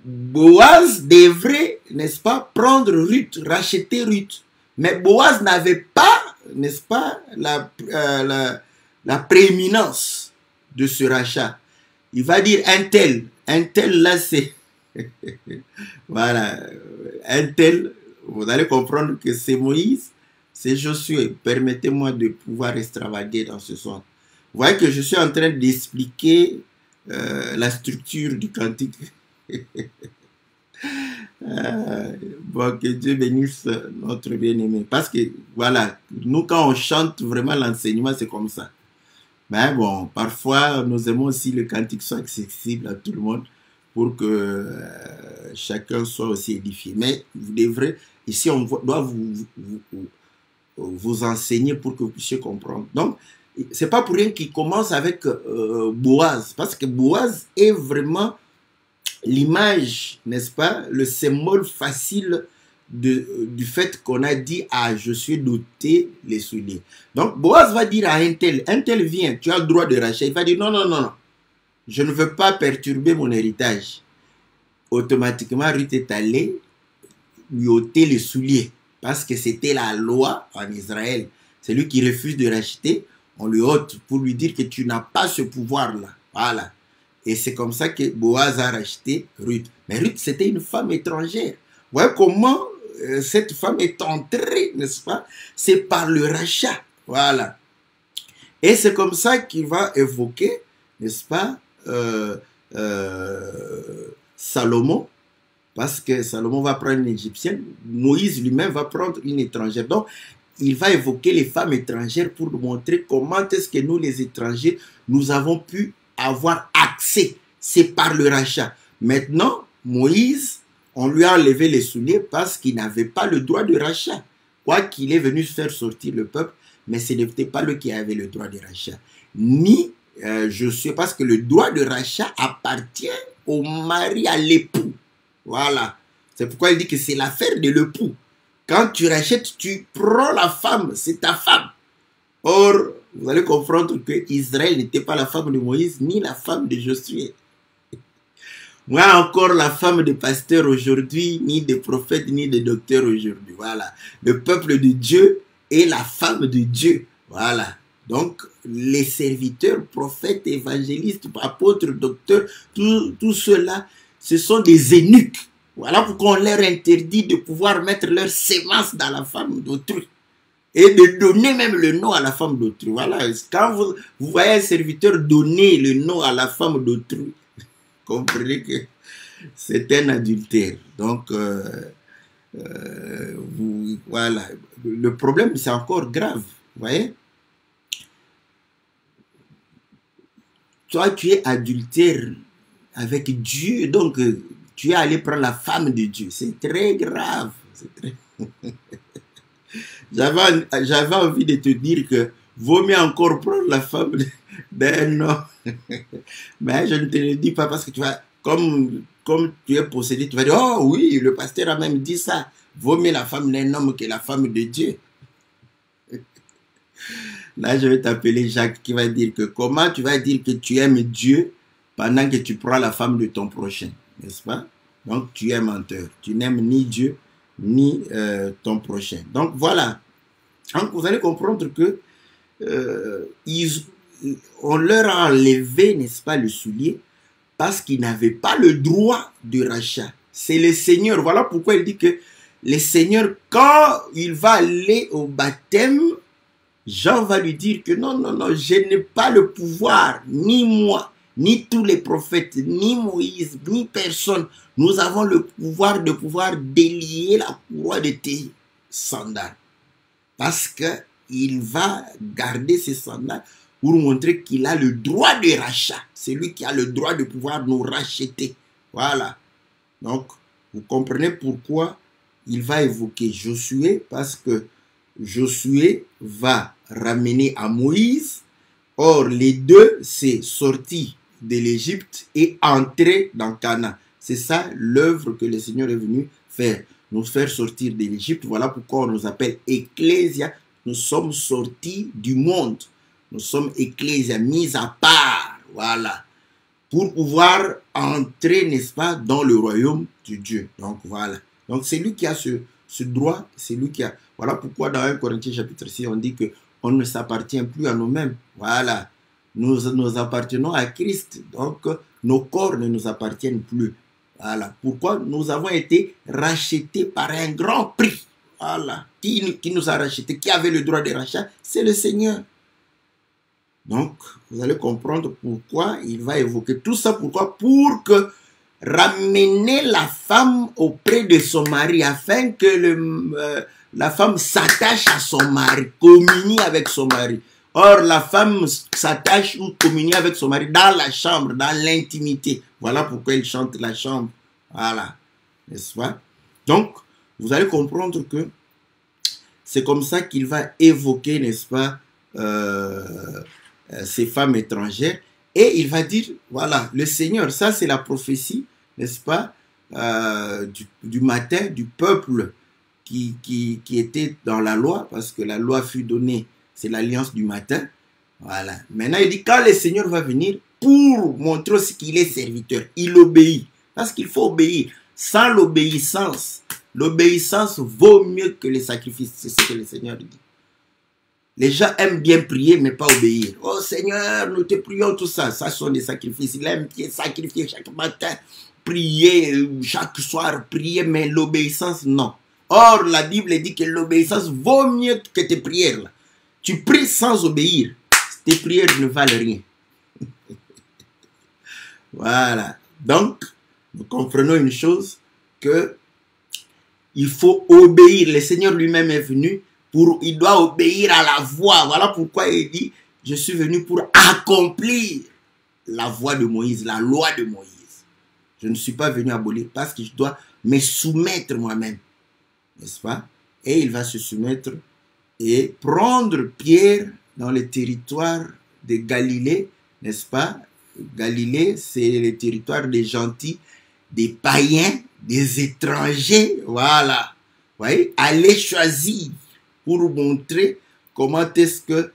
Boaz devrait, n'est-ce pas, prendre Ruth, racheter Ruth. Mais Boaz n'avait pas, n'est-ce pas, la prééminence de ce rachat. Il va dire un tel là c'est voilà, un tel, vous allez comprendre que c'est Moïse, c'est Josué. Permettez-moi de pouvoir extravaguer dans ce sens. Vous voyez que je suis en train d'expliquer la structure du cantique. Bon, que Dieu bénisse notre bien-aimé. Parce que, voilà, nous, quand on chante vraiment l'enseignement, c'est comme ça. Mais bon, parfois, nous aimons aussi le cantique soit accessible à tout le monde pour que chacun soit aussi édifié. Mais vous devrez, ici, on doit vous enseigner pour que vous puissiez comprendre. Donc, c'est pas pour rien qu'il commence avec Boaz, parce que Boaz est vraiment l'image, n'est-ce pas, le symbole facile du fait qu'on a dit, ah, je suis doté les souliers. Donc, Boaz va dire à un tel vient, tu as le droit de racheter. Il va dire, non, non, non, non, je ne veux pas perturber mon héritage. Automatiquement, Ruth est allée lui ôter les souliers, parce que c'était la loi en Israël. Celui qui refuse de racheter, on lui ôte pour lui dire que tu n'as pas ce pouvoir-là. Voilà. Et c'est comme ça que Boaz a racheté Ruth. Mais Ruth, c'était une femme étrangère. Vous voyez comment cette femme est entrée, n'est-ce pas? C'est par le rachat. Voilà. Et c'est comme ça qu'il va évoquer, n'est-ce pas, Salomon. Parce que Salomon va prendre une égyptienne. Moïse lui-même va prendre une étrangère. Donc, il va évoquer les femmes étrangères pour nous montrer comment est-ce que nous, les étrangers, nous avons pu avoir accès. C'est par le rachat. Maintenant, Moïse, on lui a enlevé les souliers parce qu'il n'avait pas le droit de rachat. Quoi qu'il est venu faire sortir le peuple, mais ce n'était pas lui qui avait le droit de rachat. Ni Josué, parce que le droit de rachat appartient au mari, à l'époux. Voilà. C'est pourquoi il dit que c'est l'affaire de l'époux. Quand tu rachètes, tu prends la femme, c'est ta femme. Or, vous allez comprendre que Israël n'était pas la femme de Moïse, ni la femme de Josué. Moi encore la femme de pasteur aujourd'hui, ni de prophète, ni de docteur aujourd'hui. Voilà. Le peuple de Dieu est la femme de Dieu. Voilà. Donc, les serviteurs, prophètes, évangélistes, apôtres, docteurs, tout cela, ce sont des eunuques. Voilà pourquoi on leur interdit de pouvoir mettre leur sémence dans la femme d'autrui. Et de donner même le nom à la femme d'autrui. Voilà. Quand vous voyez un serviteur donner le nom à la femme d'autrui, comprenez que c'est un adultère. Donc, voilà. Le problème, c'est encore grave. Vous voyez? Toi, tu es adultère avec Dieu. Donc, tu es allé prendre la femme de Dieu. C'est très grave. C'est très... J'avais envie de te dire que vaut mieux encore prendre la femme d'un homme. Mais je ne te le dis pas parce que tu vas, comme tu es possédé, tu vas dire, oh oui, le pasteur a même dit ça. Vaut mieux la femme d'un homme que la femme de Dieu. Là, je vais t'appeler Jacques qui va dire que comment tu vas dire que tu aimes Dieu pendant que tu prends la femme de ton prochain, n'est-ce pas? Donc, tu es menteur. Tu n'aimes ni Dieu, ni ton prochain. Donc, voilà. Donc, vous allez comprendre que on leur a enlevé, n'est-ce pas, le soulier parce qu'ils n'avaient pas le droit de rachat. C'est le Seigneur. Voilà pourquoi il dit que le Seigneur, quand il va aller au baptême, Jean va lui dire que non, non, non, je n'ai pas le pouvoir, ni moi, ni tous les prophètes, ni Moïse, ni personne. Nous avons le pouvoir de pouvoir délier la courroie de tes sandales. Parce qu'il va garder ses sandales pour montrer qu'il a le droit de rachat. C'est lui qui a le droit de pouvoir nous racheter. Voilà. Donc, vous comprenez pourquoi il va évoquer Josué, parce que Josué va ramener à Moïse. Or, les deux, c'est sorti de l'Égypte et entrer dans Canaan. C'est ça l'œuvre que le Seigneur est venu faire. Nous faire sortir de l'Égypte. Voilà pourquoi on nous appelle Ecclésia. Nous sommes sortis du monde. Nous sommes Ecclésia, mis à part. Voilà. Pour pouvoir entrer, n'est-ce pas, dans le royaume de Dieu. Donc, voilà. Donc, c'est lui qui a ce droit. C'est lui qui a... Voilà pourquoi dans 1 Corinthiens chapitre 6, on dit qu'on ne s'appartient plus à nous-mêmes. Voilà. Nous appartenons à Christ. Donc, nos corps ne nous appartiennent plus. Voilà. Pourquoi nous avons été rachetés par un grand prix. Voilà. Qui nous a rachetés? Qui avait le droit de rachat? C'est le Seigneur. Donc, vous allez comprendre pourquoi il va évoquer tout ça. Pourquoi? Pour que ramener la femme auprès de son mari afin que la femme s'attache à son mari, communie avec son mari. Or, la femme s'attache ou communie avec son mari dans la chambre, dans l'intimité. Voilà pourquoi il chante la chambre. Voilà. N'est-ce pas? Donc, vous allez comprendre que c'est comme ça qu'il va évoquer, n'est-ce pas, ces femmes étrangères. Et il va dire, voilà, le Seigneur, ça c'est la prophétie, n'est-ce pas, du matin, du peuple qui était dans la loi, parce que la loi fut donnée, c'est l'alliance du matin. Voilà. Maintenant, il dit, quand le Seigneur va venir, pour montrer ce qu'il est serviteur, il obéit. Parce qu'il faut obéir. Sans l'obéissance, l'obéissance vaut mieux que les sacrifices. C'est ce que le Seigneur dit. Les gens aiment bien prier, mais pas obéir. Oh Seigneur, nous te prions, tout ça. Ça sont des sacrifices. Il aime bien sacrifier chaque matin, prier chaque soir, prier, mais l'obéissance, non. Or, la Bible dit que l'obéissance vaut mieux que tes prières. Là. Tu pries sans obéir. Tes prières ne valent rien. Voilà. Donc, nous comprenons une chose, que il faut obéir. Le Seigneur lui-même est venu il doit obéir à la voix. Voilà pourquoi il dit, je suis venu pour accomplir la voix de Moïse, la loi de Moïse. Je ne suis pas venu abolir parce que je dois me soumettre moi-même. N'est-ce pas? Et il va se soumettre et prendre Pierre dans le territoire de Galilée, n'est-ce pas? Galilée, c'est le territoire des gentils, des païens, des étrangers. Voilà. Vous voyez? Allez choisir pour montrer comment est-ce que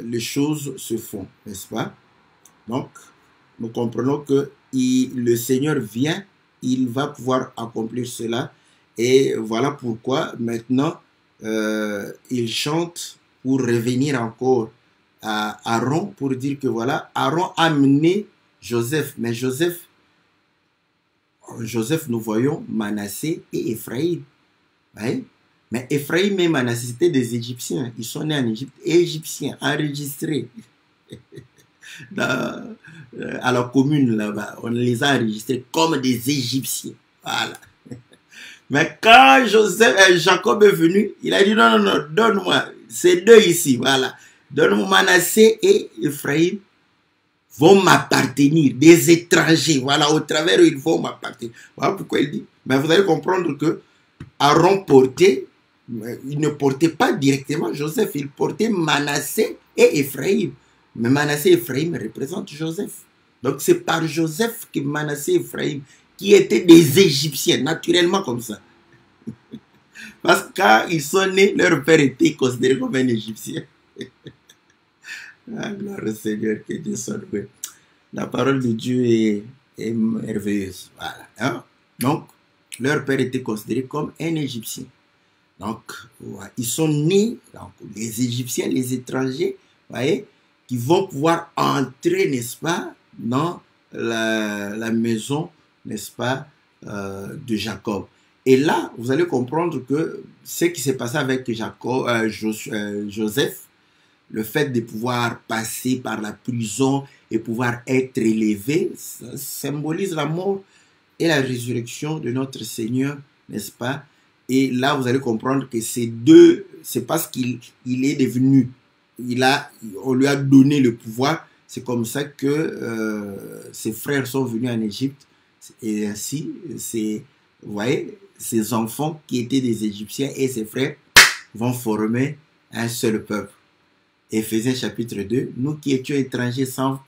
les choses se font, n'est-ce pas? Donc, nous comprenons que le Seigneur vient, il va pouvoir accomplir cela. Et voilà pourquoi maintenant, il chante pour revenir encore à Aaron, pour dire que voilà, Aaron a amené Joseph. Mais Joseph, nous voyons Manassé et Ephraïm. Oui? Mais Ephraïm et Manassé, c'était des Égyptiens. Ils sont nés en Égypte, Égyptiens, enregistrés à la commune là-bas. On les a enregistrés comme des Égyptiens. Voilà. Mais quand Jacob est venu, il a dit non, non, non, donne-moi ces deux ici, voilà. Donne-moi Manassé et Ephraïm vont m'appartenir, des étrangers, voilà, au travers ils vont m'appartenir. Voilà pourquoi il dit, mais vous allez comprendre que Aaron portait, il ne portait pas directement Joseph, il portait Manassé et Ephraïm. Mais Manassé et Ephraïm représentent Joseph. Donc c'est par Joseph que Manassé et Ephraïm, qui étaient des Égyptiens, naturellement comme ça. Parce que quand ils sont nés, leur père était considéré comme un Égyptien. Ah, gloire au Seigneur, que Dieu soit loué. La parole de Dieu est merveilleuse. Voilà. Hein? Donc, leur père était considéré comme un Égyptien. Donc, ouais, ils sont nés, donc, les Égyptiens, les étrangers, voyez, qui vont pouvoir entrer, n'est-ce pas, dans la maison, n'est-ce pas, de Jacob. Et là, vous allez comprendre que ce qui s'est passé avec Joseph, le fait de pouvoir passer par la prison et pouvoir être élevé, ça symbolise la mort et la résurrection de notre Seigneur, n'est-ce pas? Et là, vous allez comprendre que ces deux, c'est parce qu'il est devenu, on lui a donné le pouvoir. C'est comme ça que ses frères sont venus en Égypte. Et ainsi, vous voyez, ces enfants qui étaient des Égyptiens et ses frères vont former un seul peuple. Éphésiens chapitre 2, nous qui étions étrangers sans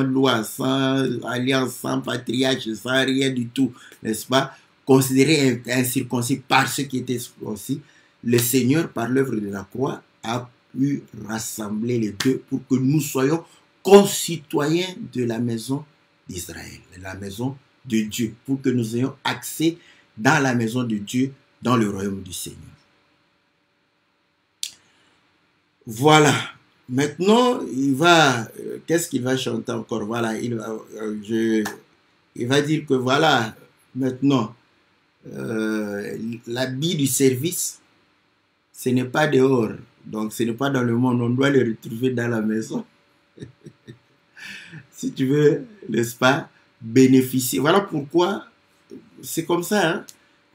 loi, sans alliance, sans patriarche, sans rien du tout, n'est-ce pas, considérés incirconcis par ceux qui étaient circoncis, le Seigneur, par l'œuvre de la croix, a pu rassembler les deux pour que nous soyons concitoyens de la maison d'Israël, de la maison de Dieu, pour que nous ayons accès dans la maison de Dieu, dans le royaume du Seigneur. Voilà. Maintenant, qu'est-ce qu'il va chanter encore? Voilà, il va dire que voilà, maintenant, l'habit du service, ce n'est pas dehors, donc ce n'est pas dans le monde, on doit le retrouver dans la maison. Si tu veux, n'est-ce pas, bénéficier. Voilà pourquoi c'est comme ça. Hein.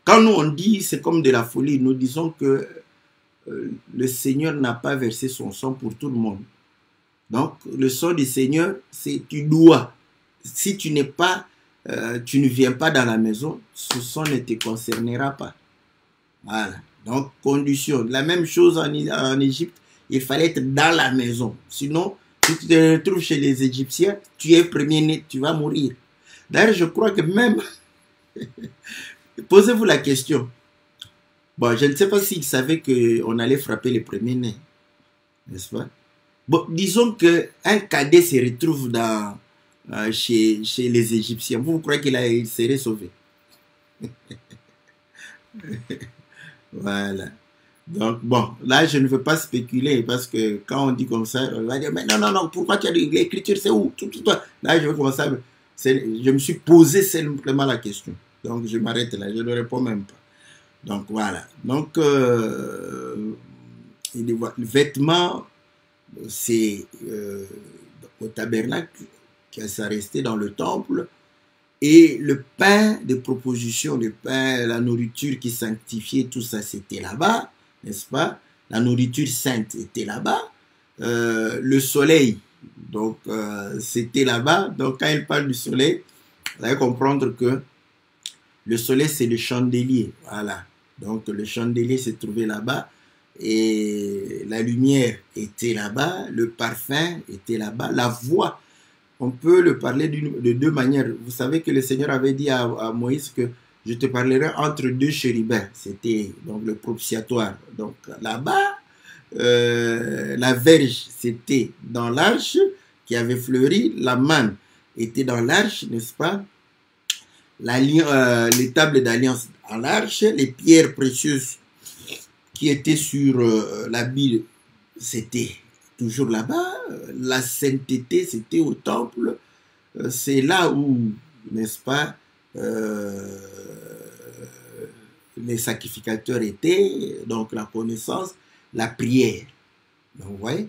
Quand nous on dit c'est comme de la folie, nous disons que le Seigneur n'a pas versé son sang pour tout le monde. Donc le sang du Seigneur, c'est tu dois. Si tu n'es pas, tu ne viens pas dans la maison, ce sang ne te concernera pas. Voilà. Donc condition. La même chose en Égypte, il fallait être dans la maison. Sinon, si tu te retrouves chez les Égyptiens, tu es premier-né, tu vas mourir. D'ailleurs, je crois que même, posez-vous la question. Bon, je ne sais pas s'ils savaient qu'on allait frapper les premiers-nés, n'est-ce pas? Bon, disons qu'un cadet se retrouve chez les Égyptiens. Vous croyez qu'il serait sauvé? Voilà. Donc, bon, là, je ne veux pas spéculer parce que quand on dit comme ça, on va dire, mais non, non, non, pourquoi tu as dit l'écriture, c'est où? Là, je veux commencer à... Je me suis posé simplement la question. Donc, je m'arrête là, je ne réponds même pas. Donc, voilà. Donc, le vêtement, c'est au tabernacle, ça restait dans le temple. Et le pain de proposition, le pain, la nourriture qui sanctifiait, tout ça, c'était là-bas, n'est-ce pas? La nourriture sainte était là-bas. Le soleil, donc, c'était là-bas. Donc, quand il parle du soleil, vous allez comprendre que le soleil, c'est le chandelier. Voilà. Donc, le chandelier se trouvait là-bas. Et la lumière était là-bas. Le parfum était là-bas. La voix, on peut le parler de deux manières. Vous savez que le Seigneur avait dit à Moïse que je te parlerai entre deux chérubins. C'était donc le propitiatoire. Donc là-bas, la verge, c'était dans l'arche qui avait fleuri. La manne était dans l'arche, n'est-ce pas? Les tables d'alliance dans l'arche. Les pierres précieuses qui étaient sur la Bible, c'était toujours là-bas. La sainteté, c'était au temple. C'est là où, n'est-ce pas, les sacrificateurs étaient, donc la connaissance, la prière. Donc, vous voyez?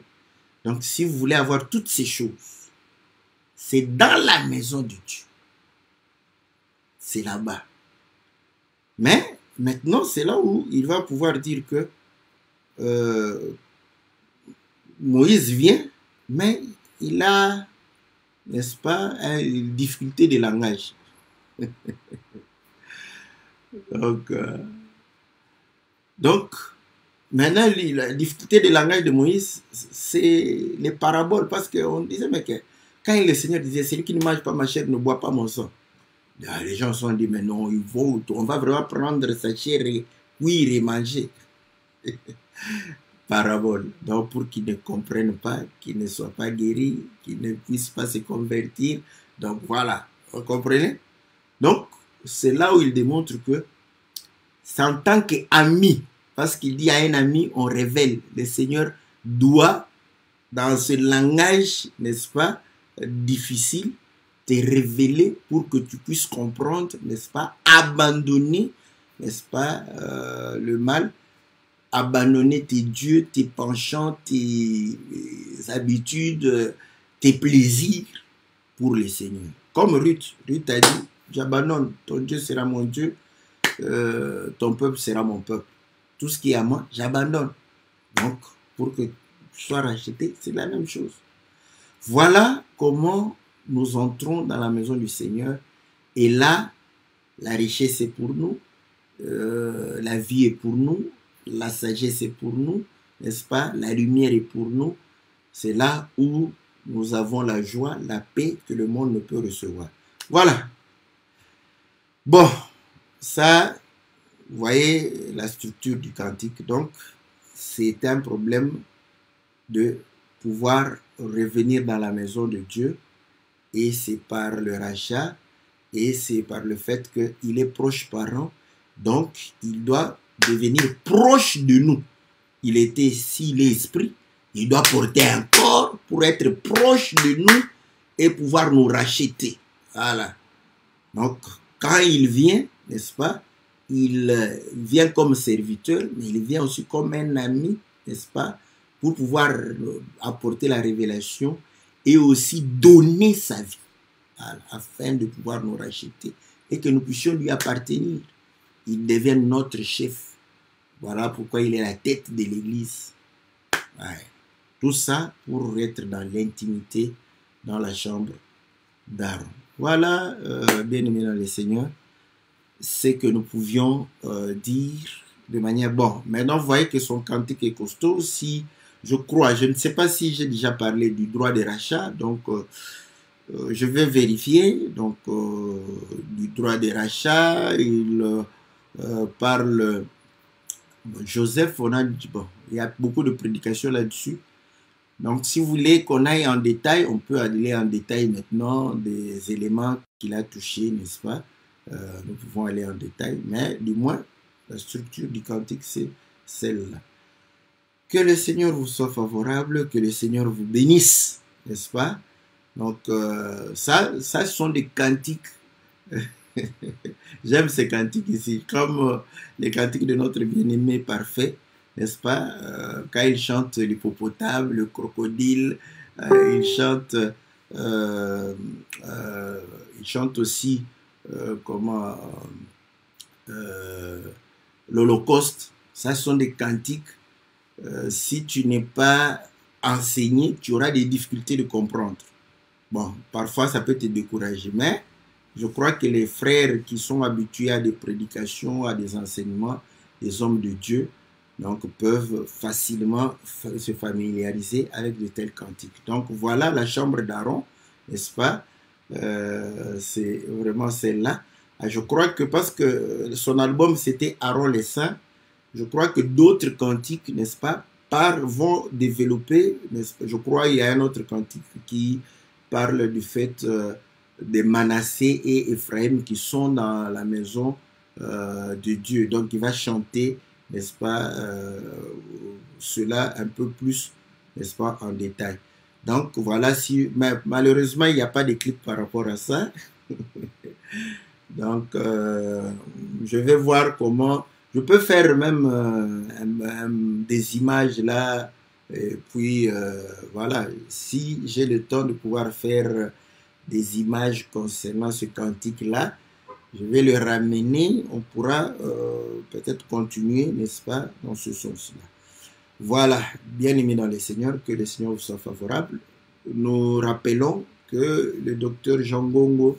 Donc, si vous voulez avoir toutes ces choses, c'est dans la maison de Dieu. C'est là-bas. Mais, maintenant, c'est là où il va pouvoir dire que Moïse vient, mais il a, n'est-ce pas, une difficulté de langage. Donc, maintenant, la difficulté de langage de Moïse, c'est les paraboles, parce qu'on disait, mais quand le Seigneur disait, celui qui ne mange pas ma chair ne boit pas mon sang, les gens se sont dit, mais non, on va vraiment prendre sa chair et cuire et manger. Parabole. Donc, pour qu'ils ne comprennent pas, qu'ils ne soient pas guéris, qu'ils ne puissent pas se convertir. Donc, voilà. Vous comprenez? Donc, c'est là où il démontre que c'est en tant qu'ami, parce qu'il dit à un ami, on révèle. Le Seigneur doit, dans ce langage, n'est-ce pas, difficile, te révéler pour que tu puisses comprendre, n'est-ce pas, abandonner, n'est-ce pas, le mal, abandonner tes dieux, tes penchants, tes habitudes, tes plaisirs pour le Seigneur. Comme Ruth a dit, j'abandonne, ton Dieu sera mon Dieu, ton peuple sera mon peuple. Tout ce qui est à moi, j'abandonne. Donc, pour que tu sois racheté, c'est la même chose. Voilà comment nous entrons dans la maison du Seigneur. Et là, la richesse est pour nous, la vie est pour nous, la sagesse est pour nous, n'est-ce pas? La lumière est pour nous. C'est là où nous avons la joie, la paix que le monde ne peut recevoir. Voilà. Bon, ça, vous voyez la structure du cantique. Donc, c'est un problème de pouvoir revenir dans la maison de Dieu. Et c'est par le rachat, et c'est par le fait qu'il est proche parent. Donc, il doit devenir proche de nous. Il était, s'il est esprit, il doit porter un corps pour être proche de nous et pouvoir nous racheter. Voilà. Donc, quand il vient, n'est-ce pas, il vient comme serviteur, mais il vient aussi comme un ami, n'est-ce pas, pour pouvoir apporter la révélation et aussi donner sa vie. afin de pouvoir nous racheter et que nous puissions lui appartenir. Il devient notre chef. Voilà pourquoi il est la tête de l'Église. Ouais. Tout ça pour être dans l'intimité, dans la chambre d'Aaron. Voilà, bien-aimés dans le Seigneur, ce que nous pouvions dire de manière... Bon, maintenant, vous voyez que son cantique est costaud. Si, je crois, je ne sais pas si j'ai déjà parlé du droit de rachat, donc je vais vérifier. Donc, du droit de rachat, il parle... Joseph, on a dit, bon, il y a beaucoup de prédications là-dessus. Donc, si vous voulez qu'on aille en détail, on peut aller en détail maintenant des éléments qu'il a touchés, n'est-ce pas? Nous pouvons aller en détail, mais du moins, la structure du cantique, c'est celle-là. Que le Seigneur vous soit favorable, que le Seigneur vous bénisse, n'est-ce pas? Donc, ça, ce sont des cantiques. J'aime ces cantiques ici, comme les cantiques de notre bien-aimé parfait. N'est-ce pas? Quand il chante l'hippopotame, le crocodile, il chante aussi l'Holocauste. Ça sont des cantiques. Si tu n'es pas enseigné, tu auras des difficultés de comprendre. Bon, parfois ça peut te décourager, mais je crois que les frères qui sont habitués à des prédications, à des enseignements, des hommes de Dieu, donc peuvent facilement se familiariser avec de tels cantiques. Donc voilà la chambre d'Aaron, n'est-ce pas? C'est vraiment celle-là. Je crois que parce que son album c'était Aaron les Saints, je crois que d'autres cantiques, n'est-ce pas, vont développer, je crois qu'il y a un autre cantique qui parle du fait de Manassé et Ephraim qui sont dans la maison de Dieu. Donc il va chanter, n'est-ce pas, cela un peu plus, n'est-ce pas, en détail. Donc voilà, mais malheureusement il n'y a pas de clip par rapport à ça. Donc je vais voir comment, je peux faire même des images là, et puis voilà, si j'ai le temps de pouvoir faire des images concernant ce cantique là, je vais le ramener, on pourra peut-être continuer, n'est-ce pas, dans ce sens-là. Voilà, bien aimé dans le Seigneur, que le Seigneur vous soit favorable. Nous rappelons que le docteur Jean Ngongo,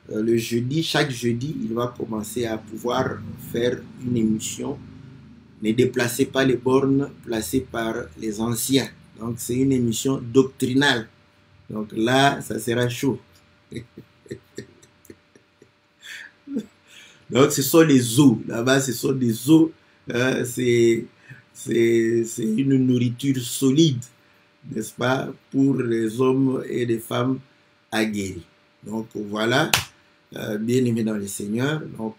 le jeudi, chaque jeudi, il va commencer à pouvoir faire une émission. Ne déplacez pas les bornes placées par les anciens. Donc c'est une émission doctrinale. Donc là, ça sera chaud. Donc ce sont les os. Là-bas, ce sont des os. C'est une nourriture solide, n'est-ce pas, pour les hommes et les femmes aguerris. Donc voilà, bien aimés dans le Seigneur. Donc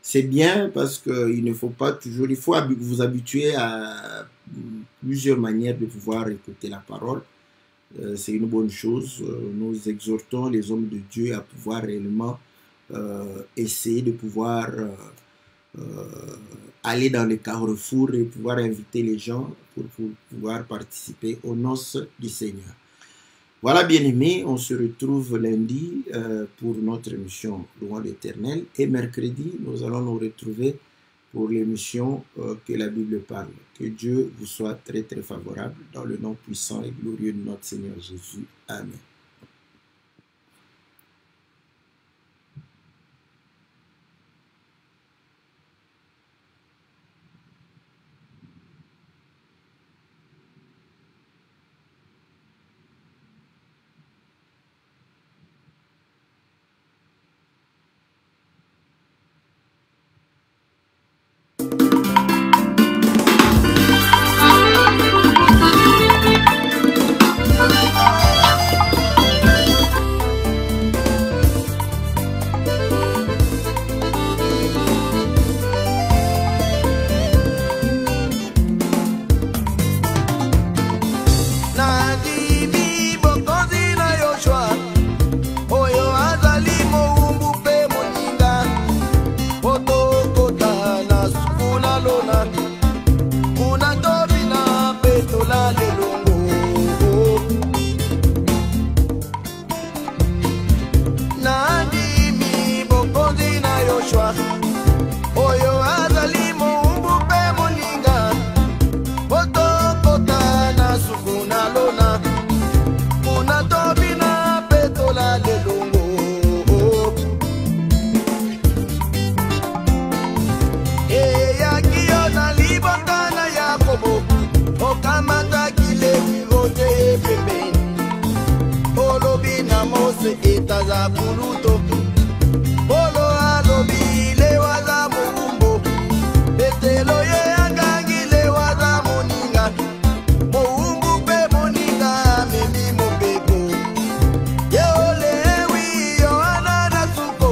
c'est bien parce qu'il ne faut pas toujours, il faut vous habituer à plusieurs manières de pouvoir écouter la parole. C'est une bonne chose. Nous exhortons les hommes de Dieu à pouvoir réellement essayer de pouvoir aller dans les carrefours et pouvoir inviter les gens pour pouvoir participer aux noces du Seigneur. Voilà, bien-aimés, on se retrouve lundi pour notre émission Louange l'Éternel et mercredi, nous allons nous retrouver pour l'émission que la Bible parle. Que Dieu vous soit très très favorable dans le nom puissant et glorieux de notre Seigneur Jésus. Amen. puluto Bolo alobi le waza moumbo Betelo ye angangi le waza moninga Moumbu pe moninga memi mobeko Ye ole ewi yo anana suko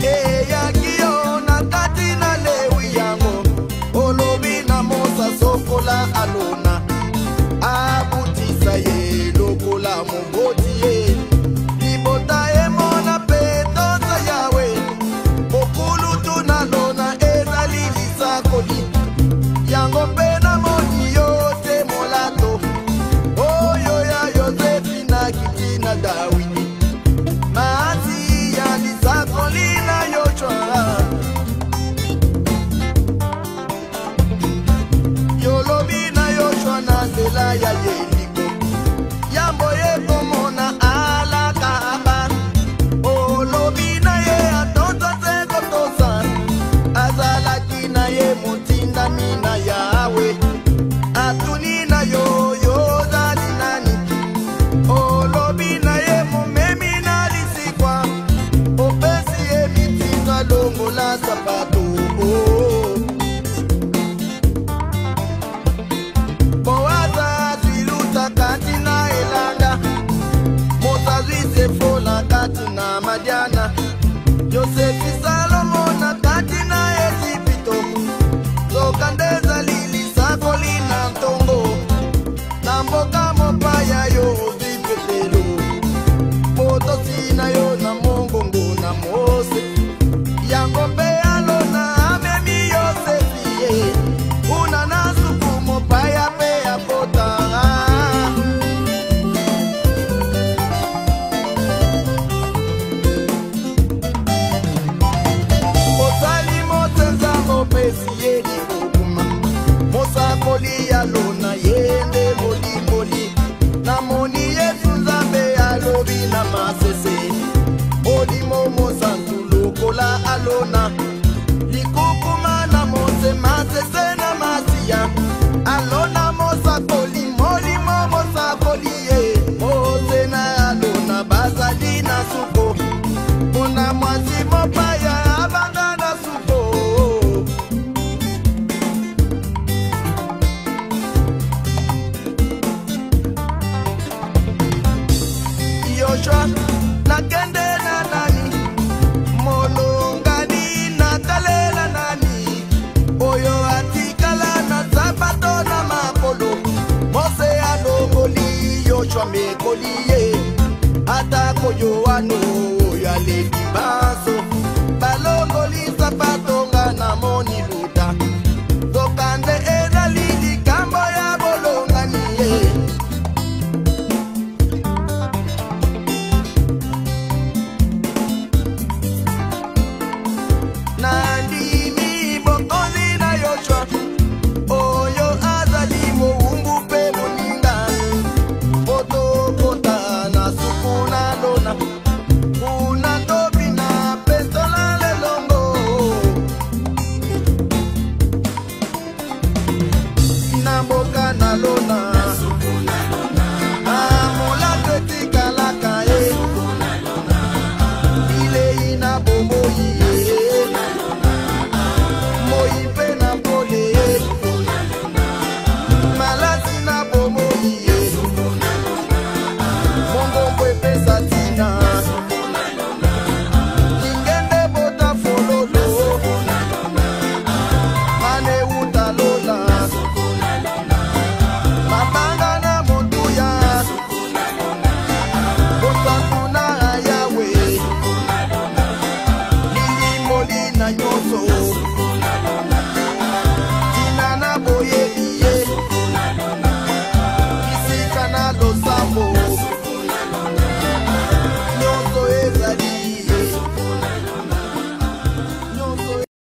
E yakio na katina lewi yango Olobi na mosa sokola alona Abutisa ye lokola mongoti ye Libota e mona petosa yawe Okulu tunalona ezali lisakoli Yango pena moni yote molato Oyo ya Yosefi na kitina Dawidi Maasi ya lisakoli na Yoshua Yolobi na Yoshua na zela ya Yeriko Yambo ye komona ala kahaba Olobi na ye atonta se kotosa Azalaki na ye mutinda mina yawe Atuni na yo yo zali nani Olobi na ye mumemi na lisikwa Opesi ye mitinga longo la sapato Boaza ziluta katina elanga Mota zise fola katina madiana Yosefi Salomona katina Ezipito Zokandeza lili sakoli na ntongo Namboka mopaya yo vipetelo Moto sina yo na mongongo na mose Yango mpe alona amemi Yosefi ye Una nasuku mopaya pe apota Mosali motenza mopesi ye ni kokuma Mosa koli alona yende moli moli Na moni yesu nzambe alobi na masese Olimo mosantu lokola alona Likukuma na mose masese na masia Alona mosa koli moli mo mosa koli ye Mose na alona bazali na suko Una mwasi mopaya abanga na suko Yoshua na kende na nani Molongani na kalela nani Oyo atikala na sabato na mapolo Mose alongoli Yoshua mekoli ye Ata koyo ano ya leki baso